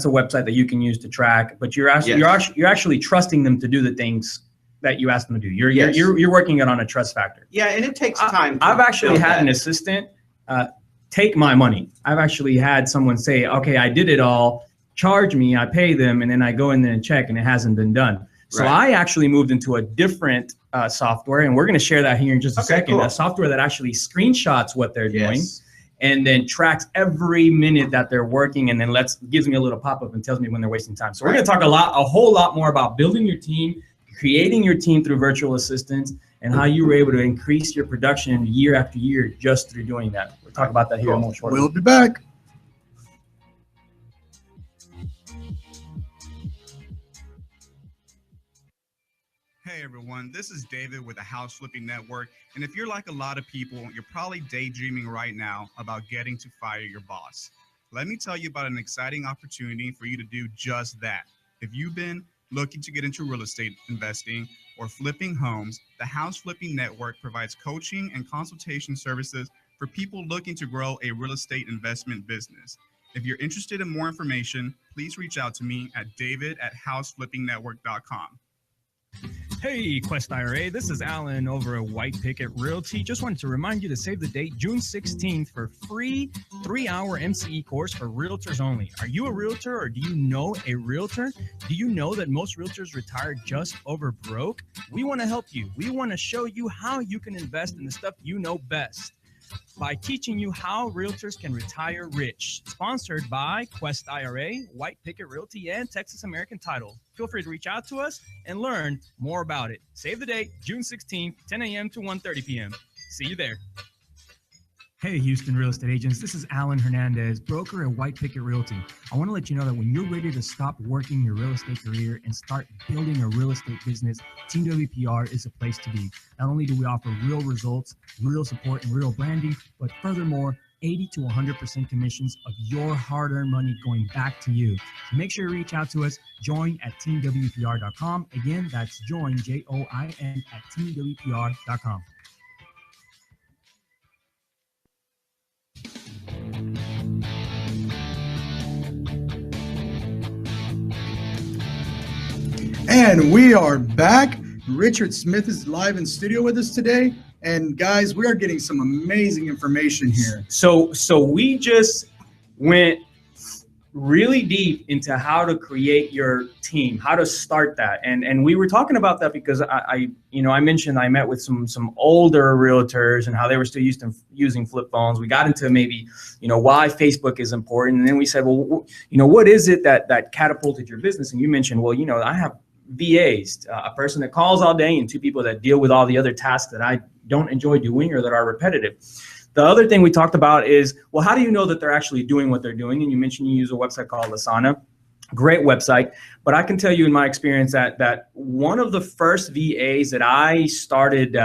[SPEAKER 1] a website that you can use to track, but you're actually trusting them to do the things that you asked them to do. You're working it on a trust factor.
[SPEAKER 6] Yeah, and it takes time.
[SPEAKER 1] I've actually had an assistant take my money. I've actually had someone say, okay, I did it all, charge me, I pay them, and then I go in there and check, and it hasn't been done. So I actually moved into a different software, and we're going to share that here in just a second. Cool. A software that actually screenshots what they're doing and then tracks every minute that they're working, and then gives me a little pop-up and tells me when they're wasting time. So we're going to talk a whole lot more about building your team, creating your team through virtual assistants, and how you were able to increase your production year after year just through doing that. We'll talk about that here more shortly.
[SPEAKER 4] We'll be back.
[SPEAKER 3] Hey everyone, this is David with the House Flipping Network. And if you're like a lot of people, you're probably daydreaming right now about getting to fire your boss. Let me tell you about an exciting opportunity for you to do just that. If you've been looking to get into real estate investing or flipping homes, the House Flipping Network provides coaching and consultation services for people looking to grow a real estate investment business. If you're interested in more information, please reach out to me at david@houseflippingnetwork.com.
[SPEAKER 5] Hey, Quest IRA, this is Alan over at White Picket Realty. Just wanted to remind you to save the date, June 16th, for free 3-hour MCE course for realtors only. Are you a realtor or do you know a realtor? Do you know that most realtors retire just over broke? We want to help you. We want to show you how you can invest in the stuff you know best by teaching you how realtors can retire rich. Sponsored by Quest IRA, White Picket Realty, and Texas American Title. Feel free to reach out to us and learn more about it. Save the date, June 16th, 10 a.m. to 1:30 p.m. See you there.
[SPEAKER 1] Hey, Houston real estate agents. This is Alan Hernandez, broker at White Picket Realty. I want to let you know that when you're ready to stop working your real estate career and start building a real estate business, Team WPR is a place to be. Not only do we offer real results, real support, and real branding, but furthermore, 80 to 100% commissions of your hard-earned money going back to you. So make sure you reach out to us. Join at teamwpr.com. Again, that's join, Join, at teamwpr.com.
[SPEAKER 4] And we are back. Richard Smith is live in studio with us today. And guys, we are getting some amazing information here.
[SPEAKER 2] So we just went really deep into how to create your team, how to start that. And we were talking about that because I mentioned I met with some older realtors and how they were still using flip phones. We got into maybe, why Facebook is important. And then we said, well, what is it that catapulted your business? And you mentioned, well, I have VAs, a person that calls all day and 2 people that deal with all the other tasks that I don't enjoy doing or that are repetitive. The other thing we talked about is, well, how do you know that they're actually doing what they're doing? And you mentioned you use a website called Asana. Great website. But I can tell you in my experience that one of the first VAs that I started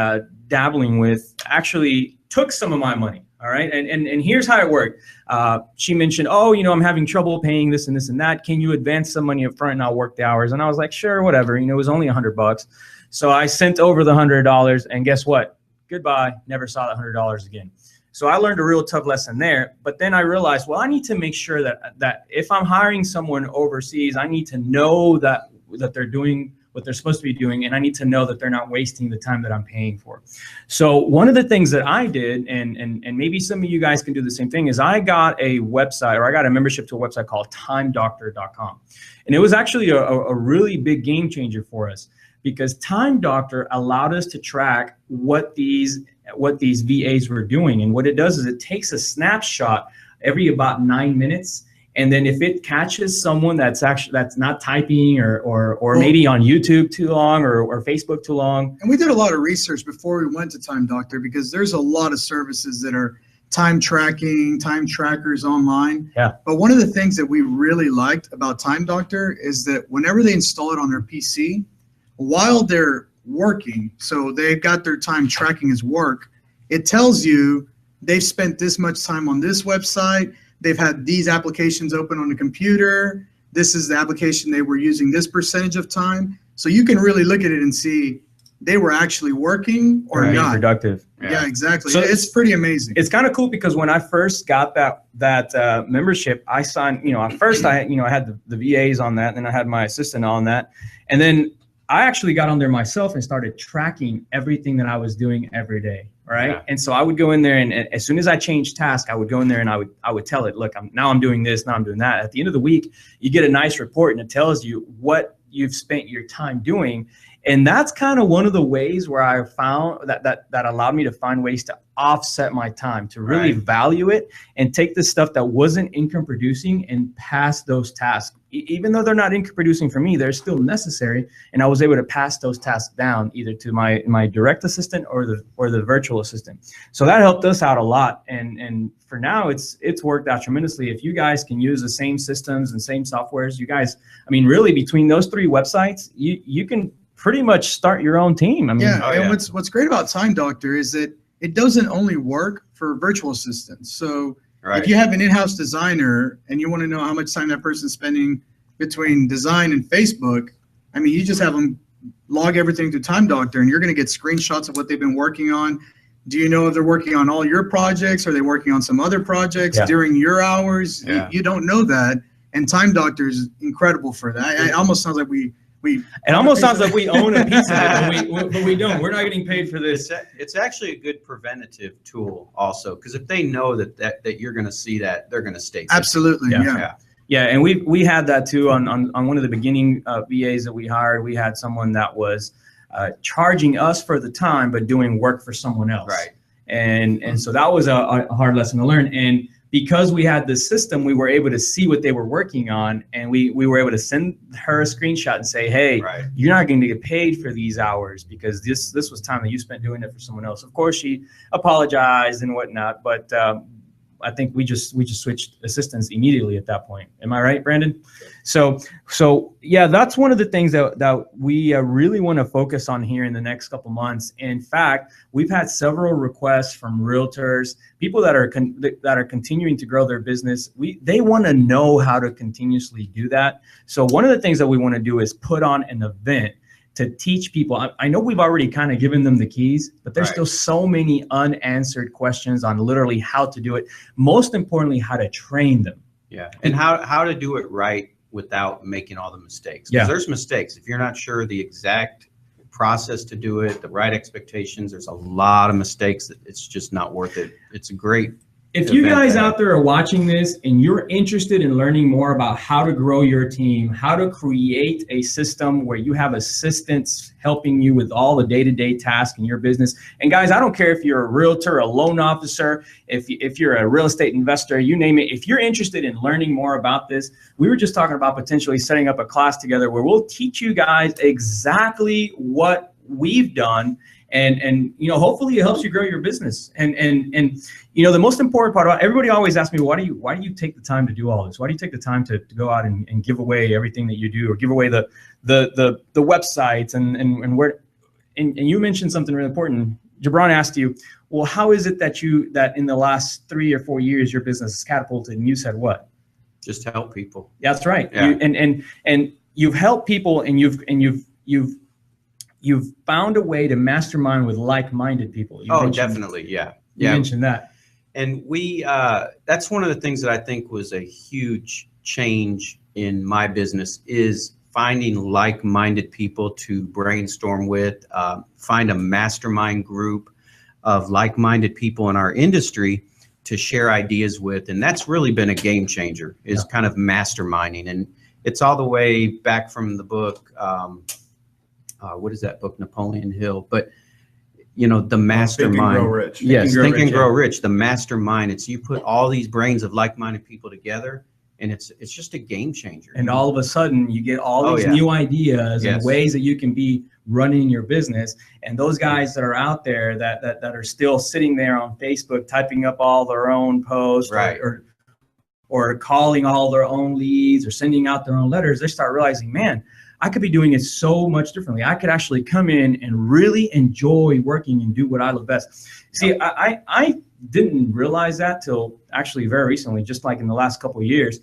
[SPEAKER 2] dabbling with actually took some of my money. All right. And here's how it worked. She mentioned, oh, I'm having trouble paying this and this and that. Can you advance some money up front and I'll work the hours? And I was like, sure, whatever. It was only $100. So I sent over the $100 and guess what? Goodbye. Never saw that $100 again. So I learned a real tough lesson there. But then I realized, well, I need to make sure that if I'm hiring someone overseas, I need to know that they're doing what they're supposed to be doing, and I need to know that they're not wasting the time that I'm paying for. So one of the things that I did, and maybe some of you guys can do the same thing, is I got a website, or I got a membership to a website called timedoctor.com. And it was actually a really big game changer for us, because Time Doctor allowed us to track what these VAs were doing. And what it does is it takes a snapshot every about 9 minutes. And then if it catches someone that's not typing or maybe on YouTube too long or Facebook too long.
[SPEAKER 4] And we did a lot of research before we went to Time Doctor, because there's a lot of services that are time tracking, time trackers online.
[SPEAKER 2] Yeah.
[SPEAKER 4] But one of the things that we really liked about Time Doctor is that whenever they install it on their PC, while they're working, so they've got their time tracking as work, it tells you they've spent this much time on this website. They've had these applications open on the computer. This is the application they were using this percentage of time. So you can really look at it and see they were actually working or not.
[SPEAKER 2] Productive.
[SPEAKER 4] Yeah, exactly.
[SPEAKER 2] So
[SPEAKER 4] it's pretty amazing.
[SPEAKER 2] It's kind of cool because when I first got that membership, I signed, at first I had the VAs on that, and then I had my assistant on that. And then I actually got on there myself and started tracking everything that I was doing every day. Right. Yeah. And so I would go in there, and as soon as I changed task, I would go in there and I would tell it, look, I'm doing this, now I'm doing that. At the end of the week, you get a nice report and it tells you what you've spent your time doing. And that's kind of one of the ways where I found that allowed me to find ways to offset my time, to really value it and take the stuff that wasn't income producing and pass those tasks. Even though they're not income producing for me, they're still necessary. And I was able to pass those tasks down either to my direct assistant or the virtual assistant. So that helped us out a lot. And for now, it's worked out tremendously. If you guys can use the same systems and same softwares, you guys, really between those 3 websites, you can pretty much start your own team.
[SPEAKER 4] And what's great about Time Doctor is that it doesn't only work for virtual assistants. So if you have an in-house designer and you want to know how much time that person's spending between design and Facebook, you just have them log everything to Time Doctor, and you're going to get screenshots of what they've been working on. Do you know if they're working on all your projects? Are they working on some other projects during your hours? You don't know that. And Time Doctor is incredible for that. It almost sounds like we
[SPEAKER 2] It almost sounds like we own a piece of it, but we don't. We're not getting paid for this.
[SPEAKER 6] It's actually a good preventative tool also, because if they know that you're going to see that, they're going to stay.
[SPEAKER 4] Absolutely. Yeah.
[SPEAKER 2] Yeah, and we had that too on one of the beginning VAs that we hired. We had someone that was charging us for the time, but doing work for someone else.
[SPEAKER 6] Right.
[SPEAKER 2] And so that was a hard lesson to learn. And because we had this system, we were able to see what they were working on, and we were able to send her a screenshot and say, hey, you're not going to get paid for these hours because this was time that you spent doing it for someone else. Of course, she apologized and whatnot, but I think we just switched assistants immediately at that point. Am I right, Brandon? So yeah, that's one of the things that we really want to focus on here in the next couple months. In fact, we've had several requests from realtors, people that are continuing to grow their business. They want to know how to continuously do that. So one of the things that we want to do is put on an event to teach people. I know we've already kind of given them the keys, but there's still so many unanswered questions on literally how to do it. Most importantly, how to train them.
[SPEAKER 6] Yeah, and how to do it right without making all the mistakes. Because there's mistakes. If you're not sure the exact process to do it, the right expectations, there's a lot of mistakes that it's just not worth it. It's a great
[SPEAKER 2] If you guys out there are watching this and you're interested in learning more about how to grow your team, how to create a system where you have assistants helping you with all the day-to-day tasks in your business. And guys, I don't care if you're a realtor, a loan officer, if you're a real estate investor, you name it. If you're interested in learning more about this, we were just talking about potentially setting up a class together where we'll teach you guys exactly what we've done. And you know, hopefully it helps you grow your business. And you know, the most important part about everybody always asks me, why do you take the time to do all this? Why do you take the time to go out and give away everything that you do, or give away the websites and where? And you mentioned something really important. Jabron asked you, well, how is it that in the last 3 or 4 years your business has catapulted? And you said what?
[SPEAKER 6] Just to help people.
[SPEAKER 2] Yeah, that's right.
[SPEAKER 6] Yeah.
[SPEAKER 2] And you've helped people, and you've found a way to mastermind with like-minded people.
[SPEAKER 6] Definitely. Yeah.
[SPEAKER 2] You mentioned that.
[SPEAKER 6] And that's one of the things that I think was a huge change in my business, is finding like-minded people to brainstorm with, find a mastermind group of like-minded people in our industry to share ideas with. And that's really been a game changer, is kind of masterminding. And it's all the way back from the book, what is that book? Napoleon Hill. But you know, the mastermind. Think and Grow Rich. Yes, Think and Grow Rich. The mastermind. It's you put all these brains of like-minded people together, and it's just a game changer.
[SPEAKER 2] And all of a sudden, you get all these new ideas and ways that you can be running your business. And those guys that are out there that are still sitting there on Facebook typing up all their own posts, or calling all their own leads, or sending out their own letters, they start realizing, man, I could be doing it so much differently. I could actually come in and really enjoy working and do what I love best. See, I didn't realize that till actually very recently, just like in the last couple of years.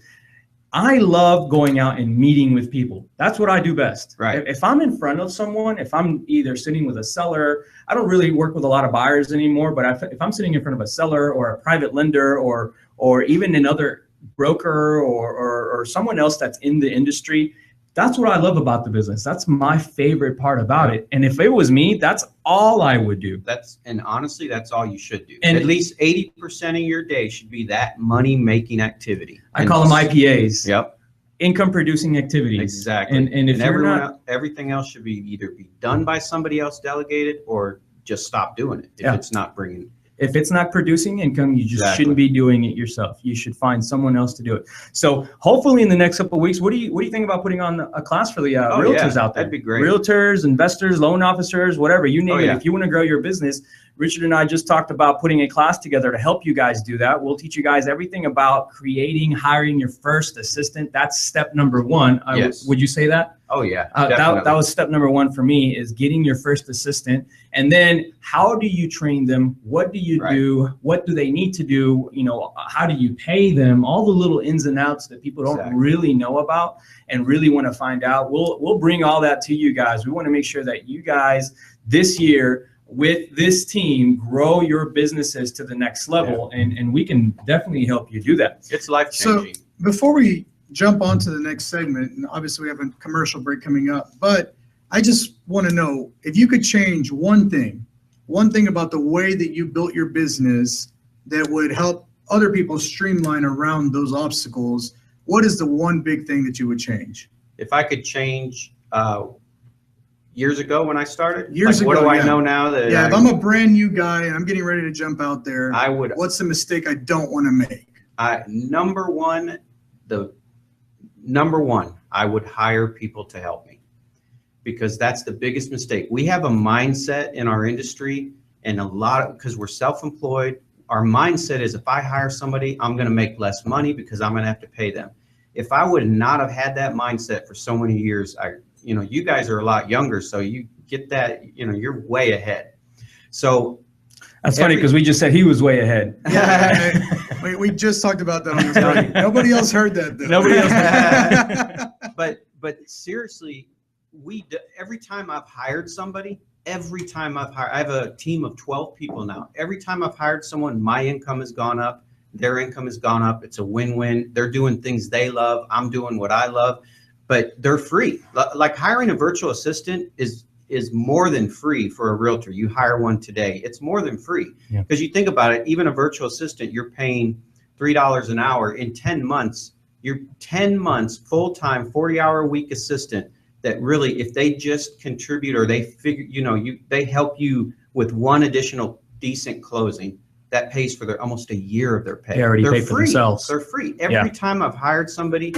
[SPEAKER 2] I love going out and meeting with people. That's what I do best.
[SPEAKER 6] Right.
[SPEAKER 2] If I'm in front of someone, if I'm either sitting with a seller, I don't really work with a lot of buyers anymore, but if I'm sitting in front of a seller or a private lender or even another broker or someone else that's in the industry, that's what I love about the business. That's my favorite part about it. And if it was me, that's all I would do.
[SPEAKER 6] And honestly, that's all you should do. And at least 80% of your day should be that money-making activity.
[SPEAKER 2] I call them IPAs.
[SPEAKER 6] Yep.
[SPEAKER 2] Income producing activities.
[SPEAKER 6] Exactly.
[SPEAKER 2] And if
[SPEAKER 6] everything else should be either be done by somebody else delegated, or just stop doing it if it's not bringing.
[SPEAKER 2] If it's not producing income, you just shouldn't be doing it yourself. You should find someone else to do it. So hopefully in the next couple of weeks, what do you think about putting on a class for the realtors out there?
[SPEAKER 6] That'd be great.
[SPEAKER 2] Realtors, investors, loan officers, whatever, you name it. If you want to grow your business, Richard and I just talked about putting a class together to help you guys do that. We'll teach you guys everything about hiring your first assistant. That's step number one.
[SPEAKER 6] Yes.
[SPEAKER 2] Would you say that?
[SPEAKER 6] Oh yeah,
[SPEAKER 2] that was step number one for me, is getting your first assistant. And then how do you train them? What do you do? What do they need to do? You know, how do you pay them? All the little ins and outs that people don't really know about and really want to find out. We'll bring all that to you guys. We want to make sure that you guys this year with this team grow your businesses to the next level, and we can definitely help you do that.
[SPEAKER 6] It's life changing.
[SPEAKER 4] So before we jump on to the next segment, and obviously we have a commercial break coming up, but I just want to know if you could change one thing about the way that you built your business that would help other people streamline around those obstacles, what is the one big thing that you would change?
[SPEAKER 6] If I could change years ago when I started,
[SPEAKER 4] Years
[SPEAKER 6] what
[SPEAKER 4] ago,
[SPEAKER 6] do I
[SPEAKER 4] yeah.
[SPEAKER 6] know now that
[SPEAKER 4] Yeah, if I'm a brand new guy and I'm getting ready to jump out there,
[SPEAKER 6] I would,
[SPEAKER 4] what's the mistake I don't want to make?
[SPEAKER 6] number one, I would hire people to help me, because that's the biggest mistake. We have a mindset in our industry, and because we're self-employed, our mindset is if I hire somebody, I'm going to make less money because I'm going to have to pay them. If I would not have had that mindset for so many years, you guys are a lot younger, so you get that, you're way ahead. So
[SPEAKER 2] that's funny because we just said he was way ahead.
[SPEAKER 4] Yeah, we just talked about that on this break. Nobody else heard that, though.
[SPEAKER 2] Nobody else heard that.
[SPEAKER 6] But seriously, every time I've hired somebody, I have a team of 12 people now. Every time I've hired someone, my income has gone up, their income has gone up. It's a win-win. They're doing things they love. I'm doing what I love, but they're free. Like hiring a virtual assistant is more than free for a realtor. You hire one today, it's more than free. Because you think about it, even a virtual assistant, you're paying $3 an hour. In 10 months, you're 10 months full-time, 40-hour-a-week assistant that really, if they just contribute or they figure, they help you with one additional decent closing, that pays for almost a year of their pay.
[SPEAKER 2] They already pay for themselves.
[SPEAKER 6] They're free. Every time I've hired somebody,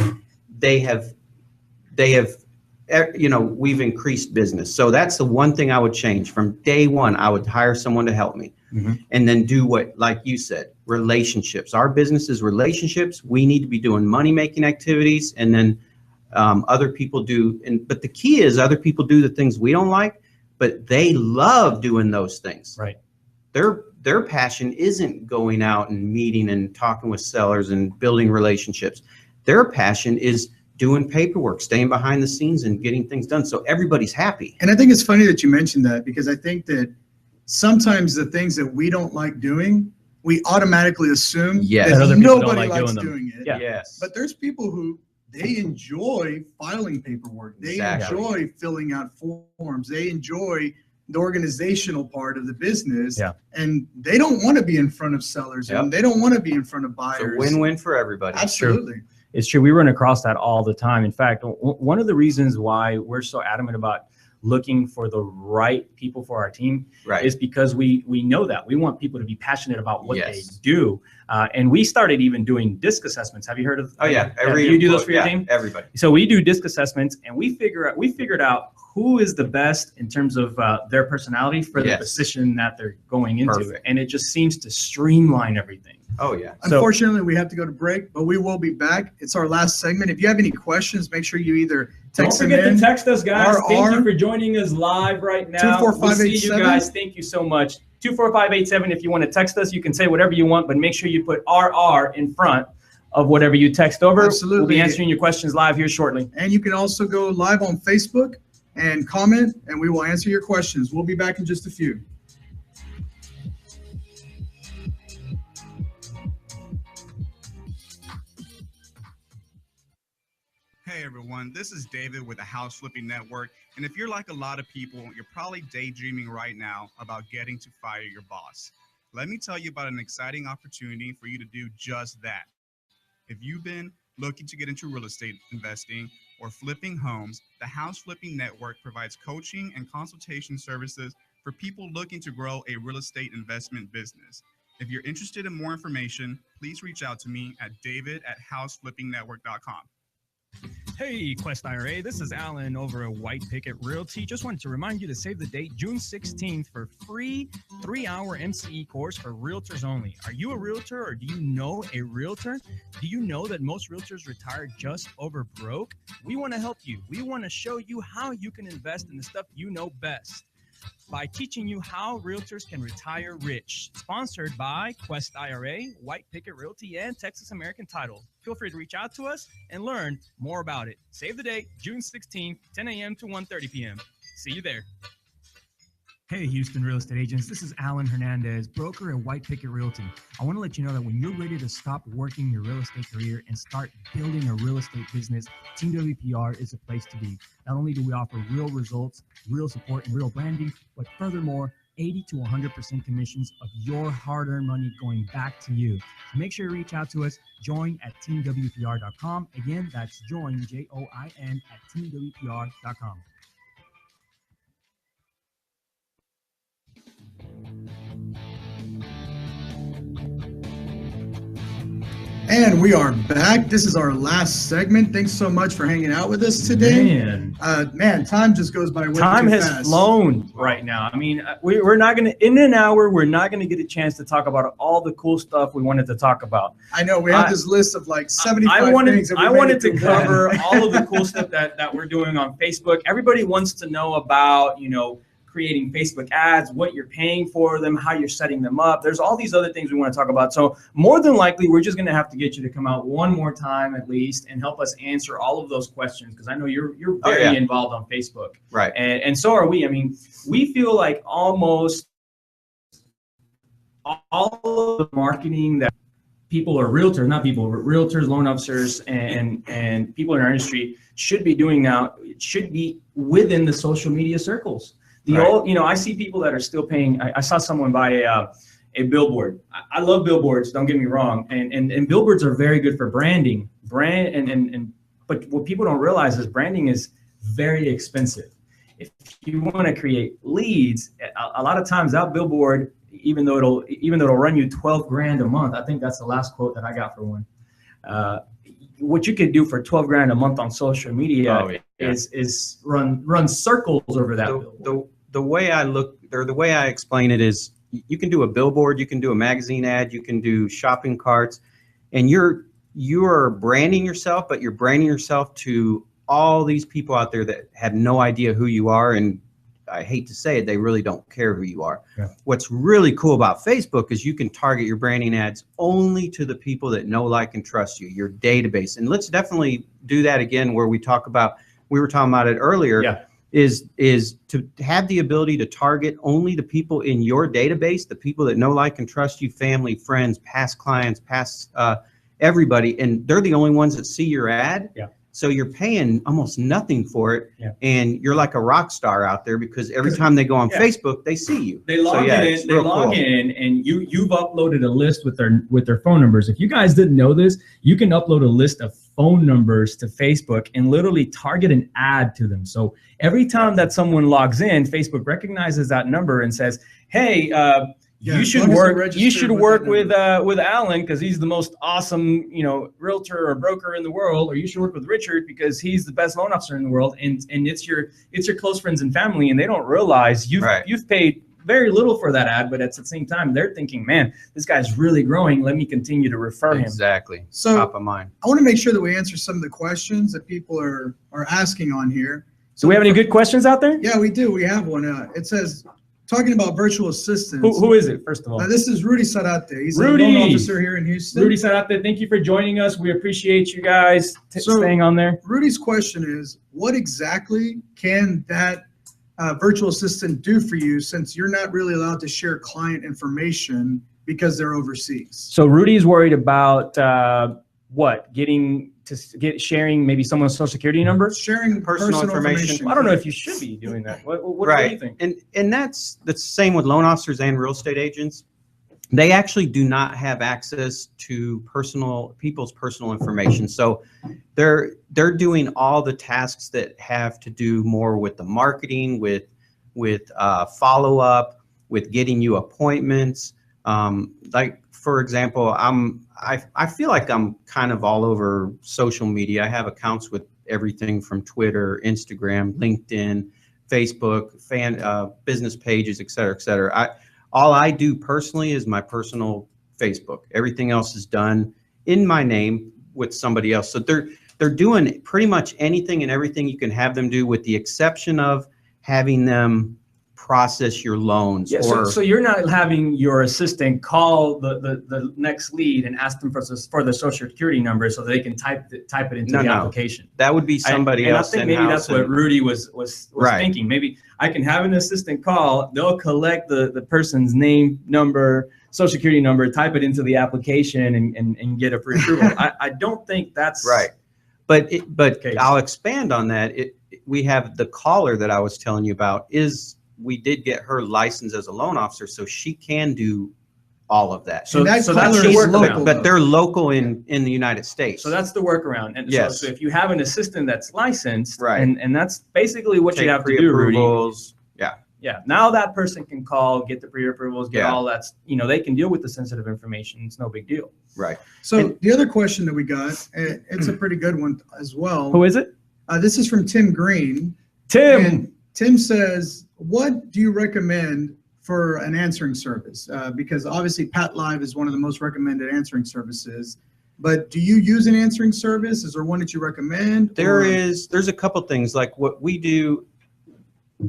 [SPEAKER 6] we've increased business. So that's the one thing I would change. From day one, I would hire someone to help me. And then do what, like you said, relationships. Our business is relationships. We need to be doing money-making activities, and then other people do. But the key is other people do the things we don't like, but they love doing those things.
[SPEAKER 2] Right.
[SPEAKER 6] Their passion isn't going out and meeting and talking with sellers and building relationships. Their passion is doing paperwork, staying behind the scenes and getting things done. So everybody's happy.
[SPEAKER 4] And I think it's funny that you mentioned that, because I think that sometimes the things that we don't like doing, we automatically assume
[SPEAKER 6] Yes.
[SPEAKER 4] that
[SPEAKER 2] That other people don't
[SPEAKER 4] nobody
[SPEAKER 2] like
[SPEAKER 4] likes
[SPEAKER 2] doing them.
[SPEAKER 4] doing it.
[SPEAKER 2] Yeah.
[SPEAKER 6] Yes.
[SPEAKER 4] But there's people who they enjoy filing paperwork. They
[SPEAKER 6] Exactly.
[SPEAKER 4] enjoy filling out forms. They enjoy the organizational part of the business.
[SPEAKER 2] Yeah.
[SPEAKER 4] And they don't want to be in front of sellers,
[SPEAKER 6] Yep.
[SPEAKER 4] and they don't want to be in front of
[SPEAKER 6] It's
[SPEAKER 4] buyers.
[SPEAKER 6] a win-win for everybody.
[SPEAKER 4] Absolutely.
[SPEAKER 2] It's true. We run across that all the time. In fact, one of the reasons why we're so adamant about looking for the right people for our team
[SPEAKER 6] Right.
[SPEAKER 2] is because we know that we want people to be passionate about what
[SPEAKER 6] Yes.
[SPEAKER 2] they do. And we started even doing disc assessments. Have you heard of?
[SPEAKER 6] Oh yeah.
[SPEAKER 2] Do you do those for your
[SPEAKER 6] yeah,
[SPEAKER 2] team?
[SPEAKER 6] Everybody.
[SPEAKER 2] So we do disc assessments, and we figured out who is the best in terms of their personality for the
[SPEAKER 6] Yes.
[SPEAKER 2] position that they're going into.
[SPEAKER 6] Perfect.
[SPEAKER 2] And it just seems to streamline everything.
[SPEAKER 6] Oh yeah.
[SPEAKER 2] So-
[SPEAKER 4] Unfortunately, we have to go to break, but we will be back. It's our last segment. If you have any questions, make sure you either text them in.
[SPEAKER 2] text us, guys. Thank
[SPEAKER 4] RR.
[SPEAKER 2] you for joining us live right now.
[SPEAKER 4] 24587.
[SPEAKER 2] We'll see you guys. Thank you so much. 24587. If you want to text us, you can say whatever you want, but make sure you put RR in front of whatever you text over.
[SPEAKER 4] Absolutely.
[SPEAKER 2] We'll be answering your questions live here shortly.
[SPEAKER 4] And you can also go live on Facebook and comment, and we will answer your questions. We'll be back in just a few.
[SPEAKER 3] Hey everyone, this is David with the House Flipping Network. And if you're like a lot of people, you're probably daydreaming right now about getting to fire your boss. Let me tell you about an exciting opportunity for you to do just that. If you've been looking to get into real estate investing or flipping homes, the House Flipping Network provides coaching and consultation services for people looking to grow a real estate investment business. If you're interested in more information, please reach out to me at david@houseflippingnetwork.com.
[SPEAKER 5] Hey, Quest IRA, this is Alan over at White Picket Realty. Just wanted to remind you to save the date, June 16th, for free 3-hour MCE course for realtors only. Are you a realtor, or do you know a realtor? Do you know that most realtors retire just over broke? We want to help you. We want to show you how you can invest in the stuff you know best by teaching you how realtors can retire rich. Sponsored by Quest IRA, White Picket Realty, and Texas American Title. Feel free to reach out to us and learn more about it. Save the date, June 16th, 10 a.m. to 1:30 p.m. See you there.
[SPEAKER 1] Hey, Houston real estate agents. This is Alan Hernandez, broker at White Picket Realty. I want to let you know that when you're ready to stop working your real estate career and start building a real estate business, Team WPR is a place to be. Not only do we offer real results, real support, and real branding, but furthermore, 80 to 100% commissions of your hard-earned money going back to you. So make sure you reach out to us. Join at teamwpr.com. Again, that's join, Join, at teamwpr.com.
[SPEAKER 4] And we are back. This is our last segment. Thanks so much for hanging out with us today. Man, time just goes by way
[SPEAKER 2] Time
[SPEAKER 4] too
[SPEAKER 2] has
[SPEAKER 4] fast.
[SPEAKER 2] flown right now. I mean, we're not going to, in an hour, we're not going to get a chance to talk about all the cool stuff we wanted to talk about.
[SPEAKER 4] I know we have this list of like 75 things. That we
[SPEAKER 2] I
[SPEAKER 4] made
[SPEAKER 2] wanted
[SPEAKER 4] it
[SPEAKER 2] to
[SPEAKER 4] through.
[SPEAKER 2] cover all of the cool stuff that we're doing on Facebook. Everybody wants to know about, creating Facebook ads, what you're paying for them, how you're setting them up. There's all these other things we want to talk about. So more than likely, we're just going to have to get you to come out one more time at least and help us answer all of those questions, because I know you're very involved on Facebook.
[SPEAKER 6] Right.
[SPEAKER 2] And so are we. I mean, we feel like almost all of the marketing that people or realtors, not people, but realtors, loan officers, and people in our industry should be doing now, it should be within the social media circles. I see people that are still paying. I saw someone buy a billboard. I love billboards, don't get me wrong. And billboards are very good for branding. But what people don't realize is branding is very expensive. If you want to create leads, a lot of times that billboard, even though it'll run you 12 grand a month, I think that's the last quote that I got for one. What you could do for 12 grand a month on social media is run circles over that.
[SPEAKER 6] The way I look, or the way I explain it is, you can do a billboard, you can do a magazine ad, you can do shopping carts, and you're branding yourself, but you're branding yourself to all these people out there that have no idea who you are, and I hate to say it, they really don't care who you are. Yeah. What's really cool about Facebook is you can target your branding ads only to the people that know, like, and trust you, your database. And let's definitely do that again, where we were talking about it earlier, is to have the ability to target only the people in your database, the people that know, like, and trust you, family, friends, past clients, past everybody, and they're the only ones that see your ad. Yeah. So you're paying almost nothing for it, and you're like a rock star out there, because every time they go on Facebook, they see you.
[SPEAKER 2] They log in, and you've uploaded a list with their phone numbers. If you guys didn't know this, you can upload a list of phone numbers to Facebook and literally target an ad to them. So every time that someone logs in, Facebook recognizes that number and says, "Hey, you should work with Alan, because he's the most awesome, realtor or broker in the world, or you should work with Richard because he's the best loan officer in the world." And it's your close friends and family, and they don't realize you've paid very little for that ad, but at the same time they're thinking, "Man, this guy's really growing. Let me continue to refer him."
[SPEAKER 6] Exactly.
[SPEAKER 4] So
[SPEAKER 6] top of mind.
[SPEAKER 4] I want to make sure that we answer some of the questions that people are asking on here.
[SPEAKER 2] So do we have any good questions out there?
[SPEAKER 4] Yeah, we do. We have one. It says, talking about virtual assistants.
[SPEAKER 2] Who is it, first of all?
[SPEAKER 4] This is Rudy Sarate. He's a loan officer here in Houston.
[SPEAKER 2] Rudy Sarate, thank you for joining us. We appreciate you guys staying on there.
[SPEAKER 4] Rudy's question is, what exactly can that virtual assistant do for you, since you're not really allowed to share client information because they're overseas?
[SPEAKER 2] So Rudy's worried about sharing maybe someone's social security number?
[SPEAKER 4] Sharing personal information.
[SPEAKER 2] Well, I don't know if you should be doing that. What do you think?
[SPEAKER 6] And that's the same with loan officers and real estate agents. They actually do not have access to people's personal information. So they're doing all the tasks that have to do more with the marketing, with follow-up, with getting you appointments. Like, for example, I feel like I'm kind of all over social media. I have accounts with everything from Twitter, Instagram, LinkedIn, Facebook, business pages, et cetera, et cetera. All I do personally is my personal Facebook. Everything else is done in my name with somebody else. So they're doing pretty much anything and everything you can have them do, with the exception of having them process your loans.
[SPEAKER 2] Yeah, so you're not having your assistant call the next lead and ask them for the social security number so they can type it into the application.
[SPEAKER 6] That would be somebody else.
[SPEAKER 2] And I think maybe that's what Rudy was
[SPEAKER 6] Right.
[SPEAKER 2] thinking. Maybe I can have an assistant call, they'll collect the person's name, number, social security number, type it into the application and get a pre-approval. I don't think that's
[SPEAKER 6] right. But
[SPEAKER 2] case.
[SPEAKER 6] I'll expand on that. We have the caller that I was telling you about we did get her licensed as a loan officer, so she can do all of that.
[SPEAKER 4] So that's
[SPEAKER 2] the
[SPEAKER 4] workaround.
[SPEAKER 6] But they're local in the United States.
[SPEAKER 2] So that's the workaround. And
[SPEAKER 6] yes.
[SPEAKER 2] so if you have an assistant that's licensed,
[SPEAKER 6] right,
[SPEAKER 2] and that's basically what
[SPEAKER 6] take
[SPEAKER 2] you have to do, Rudy.
[SPEAKER 6] Yeah.
[SPEAKER 2] Yeah. Now that person can call, get the pre-approvals, get all that. They can deal with the sensitive information. It's no big deal.
[SPEAKER 6] Right.
[SPEAKER 4] So the other question that we got, it's a pretty good one as well.
[SPEAKER 2] Who is it?
[SPEAKER 4] This is from Tim Green.
[SPEAKER 2] Tim.
[SPEAKER 4] And Tim says, what do you recommend for an answering service? Because obviously Pat Live is one of the most recommended answering services. But do you use an answering service? Is there one that you recommend?
[SPEAKER 6] There's a couple things. Like what we do,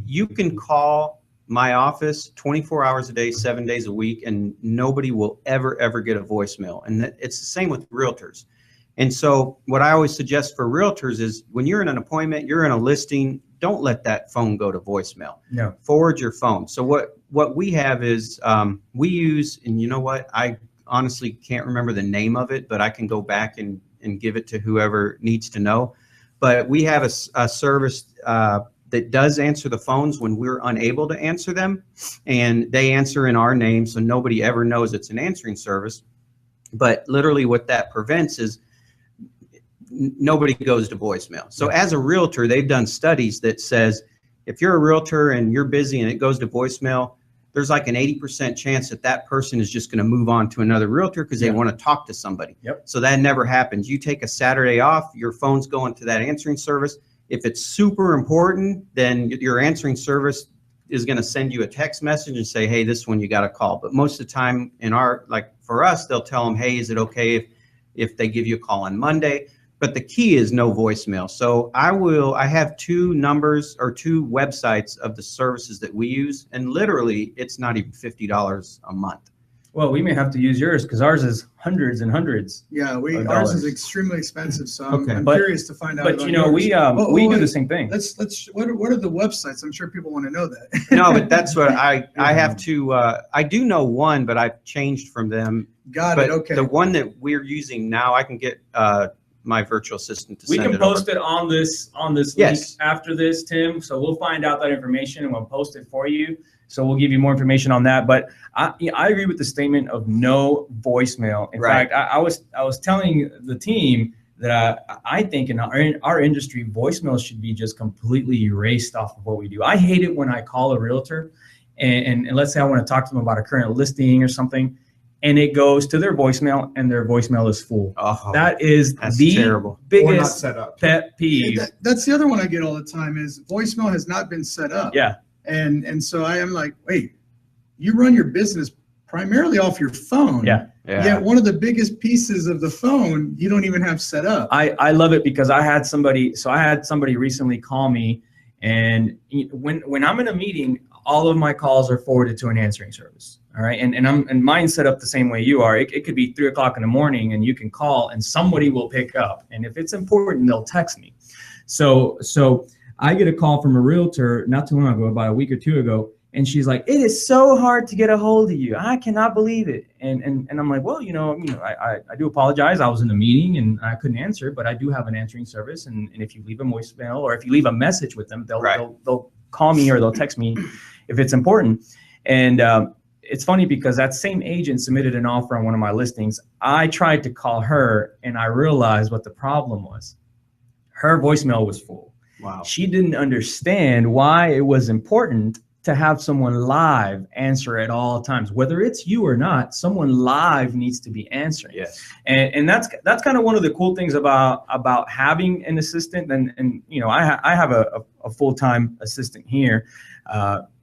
[SPEAKER 6] you can call my office 24 hours a day, 7 days a week, and nobody will ever get a voicemail. And it's the same with realtors. And so what I always suggest for realtors is when you're in an appointment, you're in a listing, don't let that phone go to voicemail.
[SPEAKER 2] No.
[SPEAKER 6] Forward your phone. So what we have is we use, and you know what, I honestly can't remember the name of it, but I can go back and give it to whoever needs to know. But we have a service that does answer the phones when we're unable to answer them, and they answer in our name, so nobody ever knows it's an answering service. But literally what that prevents is nobody goes to voicemail. So as a realtor, they've done studies that says if you're a realtor and you're busy and it goes to voicemail, there's like an 80% chance that person is just going to move on to another realtor because they want to talk to somebody.
[SPEAKER 2] Yep.
[SPEAKER 6] So that never happens. You take a Saturday off, your phone's going to that answering service. If it's super important, then your answering service is going to send you a text message and say, hey, this one you got to call. But most of the time for us, they'll tell them, hey, is it okay if they give you a call on Monday? But the key is no voicemail. So I have two numbers or two websites of the services that we use, and literally it's not even $50 a month.
[SPEAKER 2] Well, we may have to use yours because ours is hundreds and hundreds.
[SPEAKER 4] Yeah, ours is extremely expensive. So I'm
[SPEAKER 2] But-
[SPEAKER 4] curious to find out.
[SPEAKER 2] But
[SPEAKER 4] about
[SPEAKER 2] you know,
[SPEAKER 4] yours.
[SPEAKER 2] we do the same thing.
[SPEAKER 4] What are the websites? I'm sure people want to know that.
[SPEAKER 6] No, but that's what I have to, I do know one, but I've changed from them.
[SPEAKER 4] Got
[SPEAKER 6] But
[SPEAKER 4] it. Okay.
[SPEAKER 6] the one that we're using now, I can get my virtual assistant to
[SPEAKER 2] We
[SPEAKER 6] send
[SPEAKER 2] can
[SPEAKER 6] it over.
[SPEAKER 2] post it on this
[SPEAKER 6] Yes.
[SPEAKER 2] link after this, Tim. So we'll find out that information and we'll post it for you. So we'll give you more information on that. But I agree with the statement of no voicemail. In
[SPEAKER 6] Right.
[SPEAKER 2] fact, I was telling the team that I think in our industry, voicemails should be just completely erased off of what we do. I hate it when I call a realtor and let's say I want to talk to them about a current listing or something, and it goes to their voicemail and their voicemail is full.
[SPEAKER 6] Oh,
[SPEAKER 2] That is
[SPEAKER 6] that's
[SPEAKER 2] the
[SPEAKER 6] terrible.
[SPEAKER 7] Or not
[SPEAKER 2] biggest
[SPEAKER 7] set up.
[SPEAKER 2] pet peeve.
[SPEAKER 4] That's the other one I get all the time is voicemail has not been set up.
[SPEAKER 2] Yeah.
[SPEAKER 4] And so I am like, wait, you run your business primarily off your phone.
[SPEAKER 2] Yeah.
[SPEAKER 6] Yeah.
[SPEAKER 4] Yet one of the biggest pieces of the phone you don't even have set up.
[SPEAKER 2] I love it because I had somebody recently call me, and when I'm in a meeting, all of my calls are forwarded to an answering service. All right. And mine's set up the same way you are. It could be 3 o'clock in the morning and you can call and somebody will pick up. And if it's important, they'll text me. So I get a call from a realtor not too long ago, about a week or two ago. And she's like, it is so hard to get a hold of you. I cannot believe it. And I'm like, well, I do apologize. I was in a meeting and I couldn't answer, but I do have an answering service. And if you leave a voicemail or if you leave a message with them, they'll call me or they'll text me if it's important. And it's funny because that same agent submitted an offer on one of my listings. I tried to call her and I realized what the problem was. Her voicemail was full.
[SPEAKER 6] Wow.
[SPEAKER 2] She didn't understand why it was important to have someone live answer at all times, whether it's you or not. Someone live needs to be answering.
[SPEAKER 6] Yes.
[SPEAKER 2] And that's kind of one of the cool things about having an assistant. And I have a full-time assistant here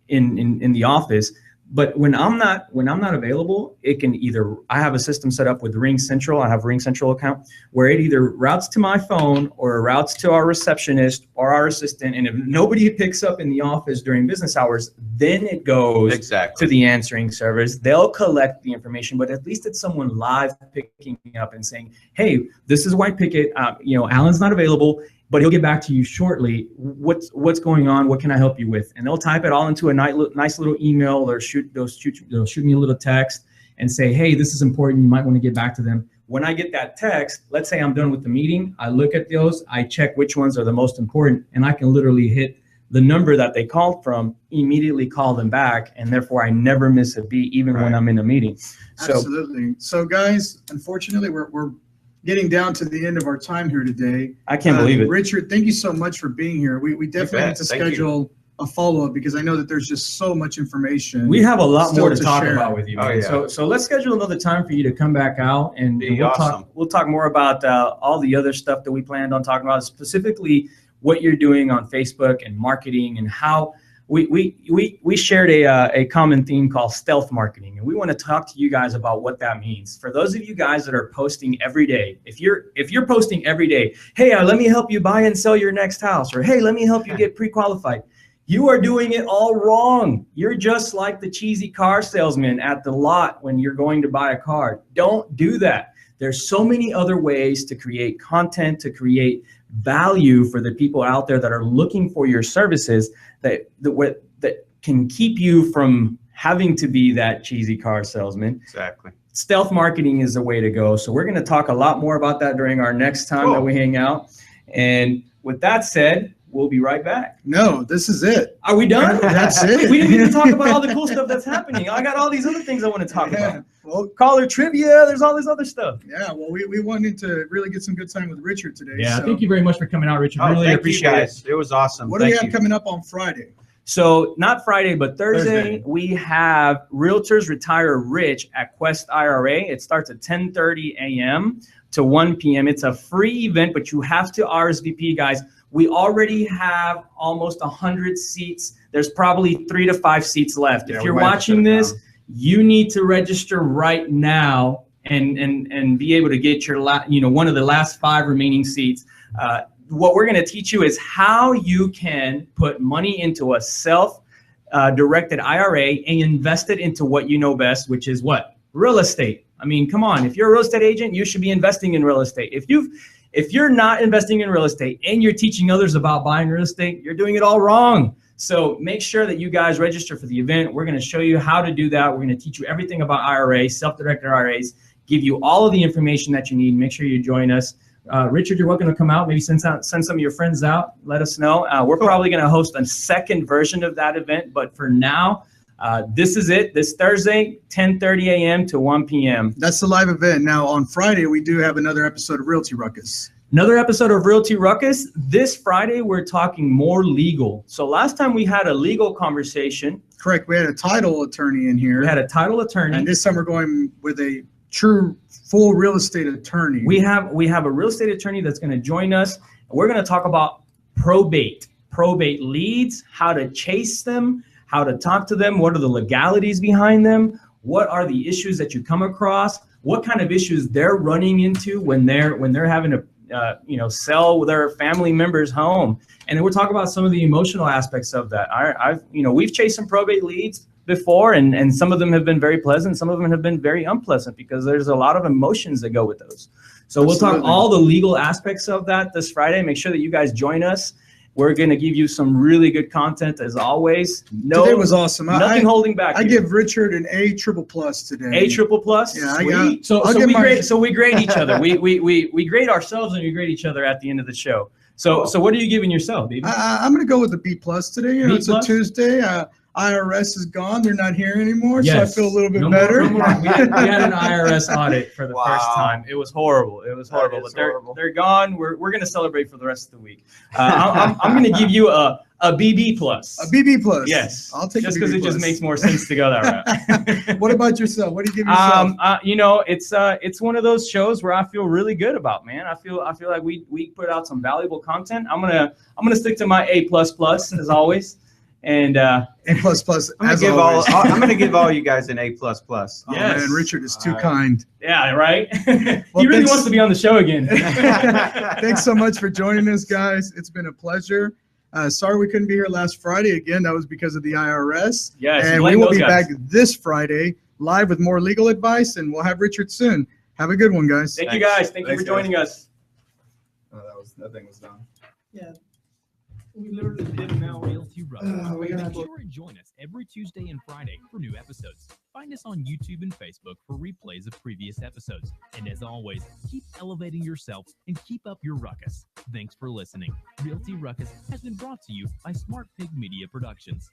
[SPEAKER 2] in the office. But when I'm not available, it can either, I have a system set up with Ring Central. I have a Ring Central account where it either routes to my phone or routes to our receptionist or our assistant. And if nobody picks up in the office during business hours, then it goes to the answering service. They'll collect the information, but at least it's someone live picking up and saying, hey, this is White Picket. Alan's not available, but he'll get back to you shortly. What's going on? What can I help you with? And they'll type it all into a nice little email. They'll shoot me a little text and say, hey, this is important. You might want to get back to them. When I get that text, let's say I'm done with the meeting. I look at those. I check which ones are the most important, and I can literally hit the number that they called from, immediately call them back, and therefore I never miss a beat, even when I'm in a meeting.
[SPEAKER 4] Absolutely. So guys, unfortunately, we're getting down to the end of our time here today.
[SPEAKER 2] I can't believe it.
[SPEAKER 4] Richard, thank you so much for being here. We definitely need to schedule a follow-up because I know that there's just so much information.
[SPEAKER 2] We have a lot more to talk about with you, man.
[SPEAKER 6] Oh, yeah.
[SPEAKER 2] So let's schedule another time for you to come back out, and
[SPEAKER 6] awesome.
[SPEAKER 2] We'll talk more about all the other stuff that we planned on talking about, specifically what you're doing on Facebook and marketing, and how we shared a common theme called stealth marketing, and we want to talk to you guys about what that means. For those of you guys that are posting every day, if you're posting every day, hey, let me help you buy and sell your next house, or hey, let me help you get pre-qualified, you are doing it all wrong. You're just like the cheesy car salesman at the lot when you're going to buy a car. Don't do that. There's so many other ways to create content, to create value for the people out there that are looking for your services that can keep you from having to be that cheesy car salesman.
[SPEAKER 6] Exactly.
[SPEAKER 2] Stealth marketing is the way to go. So we're going to talk a lot more about that during our next time that we hang out. And with that said, we'll be right back.
[SPEAKER 4] No, this is it.
[SPEAKER 2] Are we done?
[SPEAKER 4] That's it.
[SPEAKER 2] We didn't even talk about all the cool stuff that's happening. I got all these other things I want to talk about.
[SPEAKER 4] Well,
[SPEAKER 2] caller trivia. There's all this other stuff.
[SPEAKER 4] Yeah. Well, we wanted to really get some good time with Richard today.
[SPEAKER 2] Yeah.
[SPEAKER 4] So.
[SPEAKER 2] Thank you very much for coming out, Richard. Really appreciate it.
[SPEAKER 6] It was awesome.
[SPEAKER 4] What do we have coming up on Friday?
[SPEAKER 2] So not Friday, but Thursday, we have Realtors Retire Rich at Quest IRA. It starts at 10:30 a.m. to 1 p.m. It's a free event, but you have to RSVP, guys. We already have almost 100 seats. There's probably 3 to 5 seats left. If you're watching this, you need to register right now and be able to get your one of the last 5 remaining seats. What we're going to teach you is how you can put money into a self-directed IRA and invest it into what you know best, which is what? Real estate. I mean, come on. If you're a real estate agent, you should be investing in real estate. If you're not investing in real estate and you're teaching others about buying real estate, you're doing it all wrong. So make sure that you guys register for the event. We're going to show you how to do that. We're going to teach you everything about IRAs, self-directed IRAs, give you all of the information that you need. Make sure you join us. Richard, you're welcome to come out. Maybe send some of your friends out. Let us know. We're probably going to host a second version of that event. But for now, this is it. This Thursday, 10:30 a.m. to 1 p.m.
[SPEAKER 4] That's the live event. Now, on Friday, we do have another episode of Realty Ruckus.
[SPEAKER 2] Another episode of Realty Ruckus. This Friday, we're talking more legal. So last time we had a legal conversation.
[SPEAKER 4] Correct. We had a title attorney in here.
[SPEAKER 2] We had a title attorney.
[SPEAKER 4] And this time we're going with a true full real estate attorney.
[SPEAKER 2] We have a real estate attorney that's going to join us. We're going to talk about probate leads, how to chase them, how to talk to them, what are the legalities behind them, what are the issues that you come across, what kind of issues they're running into when they're having to sell their family member's home. And then we'll talk about some of the emotional aspects of that. We've chased some probate leads before, and some of them have been very pleasant. Some of them have been very unpleasant because there's a lot of emotions that go with those. So we'll talk all the legal aspects of that this Friday. Make sure that you guys join us. We're going to give you some really good content as always.
[SPEAKER 4] Today was awesome.
[SPEAKER 2] Nothing holding back.
[SPEAKER 4] I give Richard an A++ today.
[SPEAKER 2] A++.
[SPEAKER 4] Yeah,
[SPEAKER 2] So we grade each other. We grade ourselves and we grade each other at the end of the show. So what are you giving yourself, baby?
[SPEAKER 4] I'm going to go with a B+ today. It's a Tuesday. IRS is gone. They're not here anymore, so I feel a little bit better.
[SPEAKER 2] We had an IRS audit for the first time. It was horrible. But they're gone. We're going to celebrate for the rest of the week. I'm going to give you a BB+.
[SPEAKER 4] A BB+.
[SPEAKER 2] Yes.
[SPEAKER 4] I'll take
[SPEAKER 2] just because it just makes more sense to go that route.
[SPEAKER 4] What about yourself? What do you give yourself?
[SPEAKER 2] It's one of those shows where I feel really good about, man. I feel like we put out some valuable content. I'm gonna stick to my A++ as always. And
[SPEAKER 4] A++.
[SPEAKER 6] I'm gonna
[SPEAKER 4] As
[SPEAKER 6] give
[SPEAKER 4] always.
[SPEAKER 6] I'm gonna give all you guys an A++.
[SPEAKER 4] Oh,
[SPEAKER 2] Yes.
[SPEAKER 4] man, Richard is too
[SPEAKER 6] All right.
[SPEAKER 4] kind.
[SPEAKER 2] yeah, right.
[SPEAKER 4] Well,
[SPEAKER 2] he really
[SPEAKER 4] thanks.
[SPEAKER 2] wants to be on the show again.
[SPEAKER 4] Thanks so much for joining us, guys. It's been a pleasure. Sorry we couldn't be here last Friday. Again, that was because of the IRS.
[SPEAKER 2] Yes,
[SPEAKER 4] And we
[SPEAKER 2] blame
[SPEAKER 4] will
[SPEAKER 2] those
[SPEAKER 4] be
[SPEAKER 2] guys.
[SPEAKER 4] back this Friday live with more legal advice, and we'll have Richard soon. Have a good one, guys.
[SPEAKER 2] Thank you guys. Thank you
[SPEAKER 4] Thanks,
[SPEAKER 2] for joining us.
[SPEAKER 4] Oh, that thing was done.
[SPEAKER 7] We literally did now.
[SPEAKER 8] Realty Ruckus.
[SPEAKER 4] we gotta
[SPEAKER 8] Be sure to join us every Tuesday and Friday for new episodes. Find us on YouTube and Facebook for replays of previous episodes. And as always, keep elevating yourself and keep up your ruckus. Thanks for listening. Realty Ruckus has been brought to you by Smart Pig Media Productions.